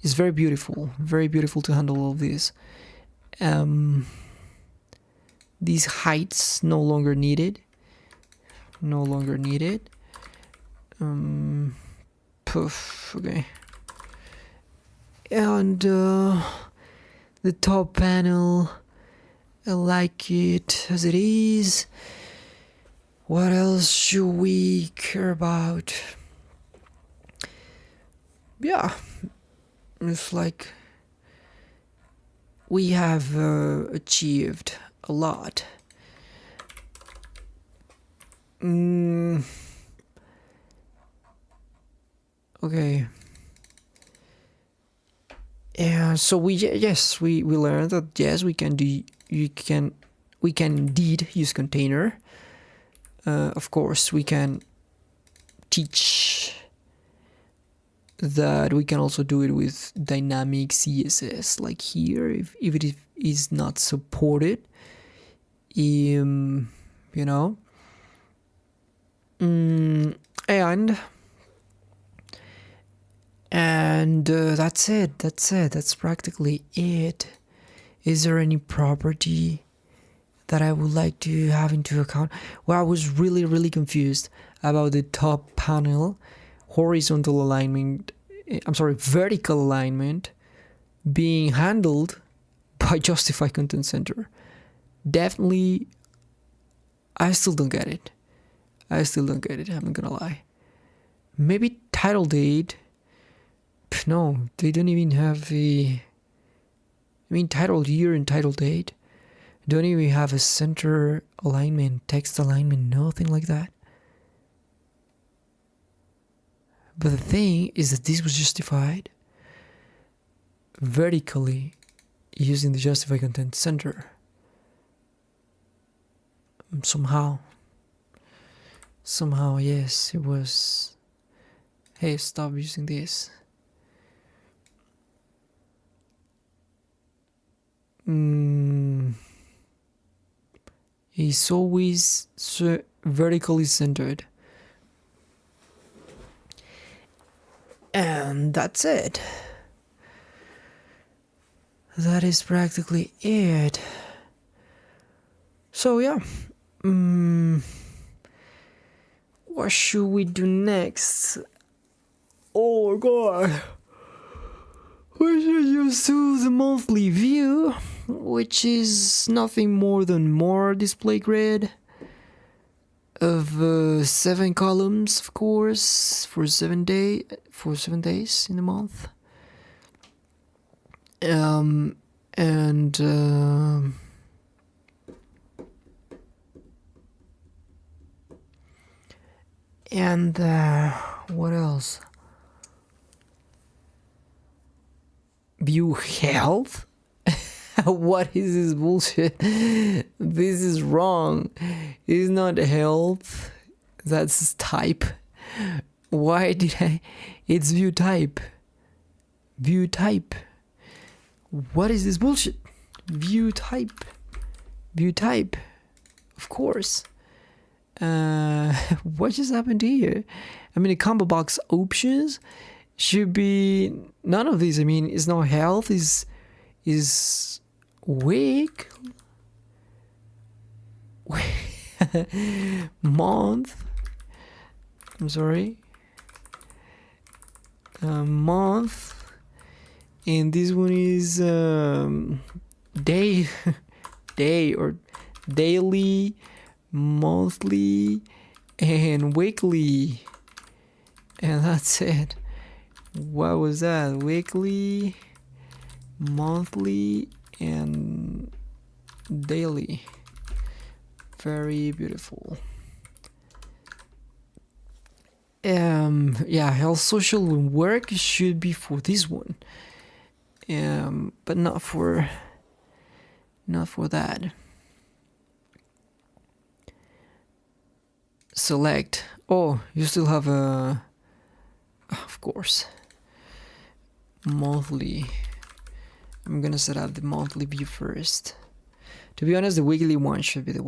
is very beautiful to handle all of this. These heights no longer needed. Poof, okay. And the top panel, I like it as it is. What else should we care about? Yeah, it's like we have achieved a lot. Okay. Yeah, so we learned that yes, we can indeed use container. Of course, we can teach that we can also do it with dynamic CSS, like here, if it is not supported. You know, and that's it. That's practically it. Is there any property that I would like to have into account? Well, I was really confused about the top panel vertical alignment being handled by Justify Content Center. Definitely, I still don't get it. I'm not gonna lie. Maybe title date. No, they don't even have title year and title date. Don't even have a center alignment, text alignment, nothing like that. But the thing is that this was justified vertically using the Justify Content Center. Somehow, yes, it was. Hey, stop using this. It's always vertically centered. And that's it. That is practically it. So yeah. What should we do next? Oh god. We should just do the monthly view, which is nothing more than more display grid of 7 columns, of course, for 7 days in a month. And what else? View health? What is this bullshit? This is wrong. It's not health. That's type. Why did I? It's view type. View type. What is this bullshit? View type. View type. Of course. What just happened here? I mean, the combo box options should be none of these. I mean, it's not health. Is week. Month. I'm sorry. Month. And this one is day. Day or daily, monthly, and weekly. And that's it. What was that? Weekly, monthly, and daily. Very beautiful. Yeah, health, social, and work should be for this one. But not for that. Select. Oh, you still have a, of course, monthly. I'm gonna set up the monthly view first. To be honest, the weekly one should be the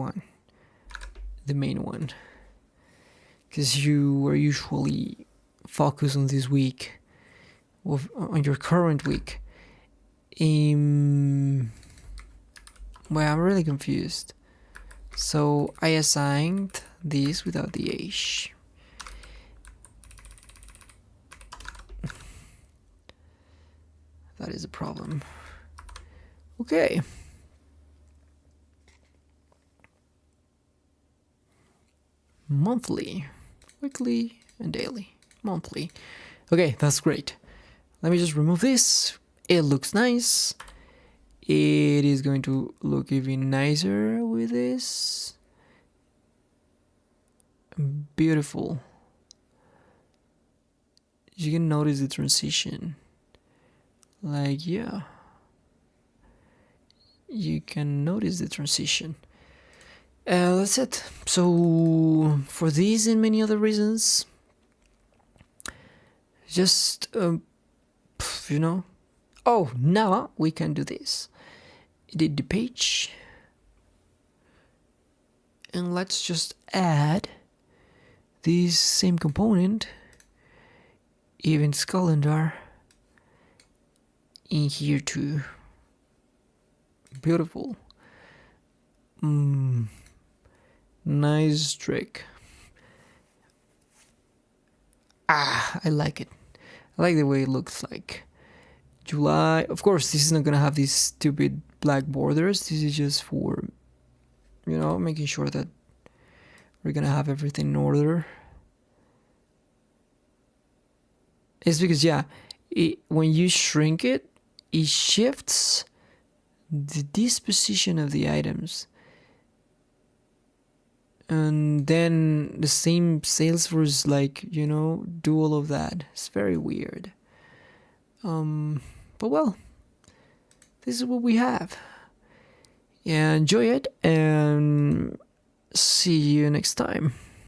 main one, because you are usually focused on this week, on your current week. Well, I'm really confused. So I assigned this without the age. That is a problem. Okay. Monthly, weekly, and daily. Monthly. Okay, that's great. Let me just remove this. It looks nice. It is going to look even nicer with this. Beautiful. You can notice the transition. Like, yeah. You can notice the transition. That's it. So, for these and many other reasons, just, you know. Oh, now we can do this. Edit the page. And let's just add this same component, events calendar, in here too. Beautiful. Nice trick. I like it. I like the way it looks like. July. Of course, this is not gonna have these stupid black borders. This is just for, making sure that we're gonna have everything in order. It's because, when you shrink it, it shifts the disposition of the items. And then the same Salesforce, do all of that. It's very weird. But well, this is what we have. Yeah, enjoy it and see you next time.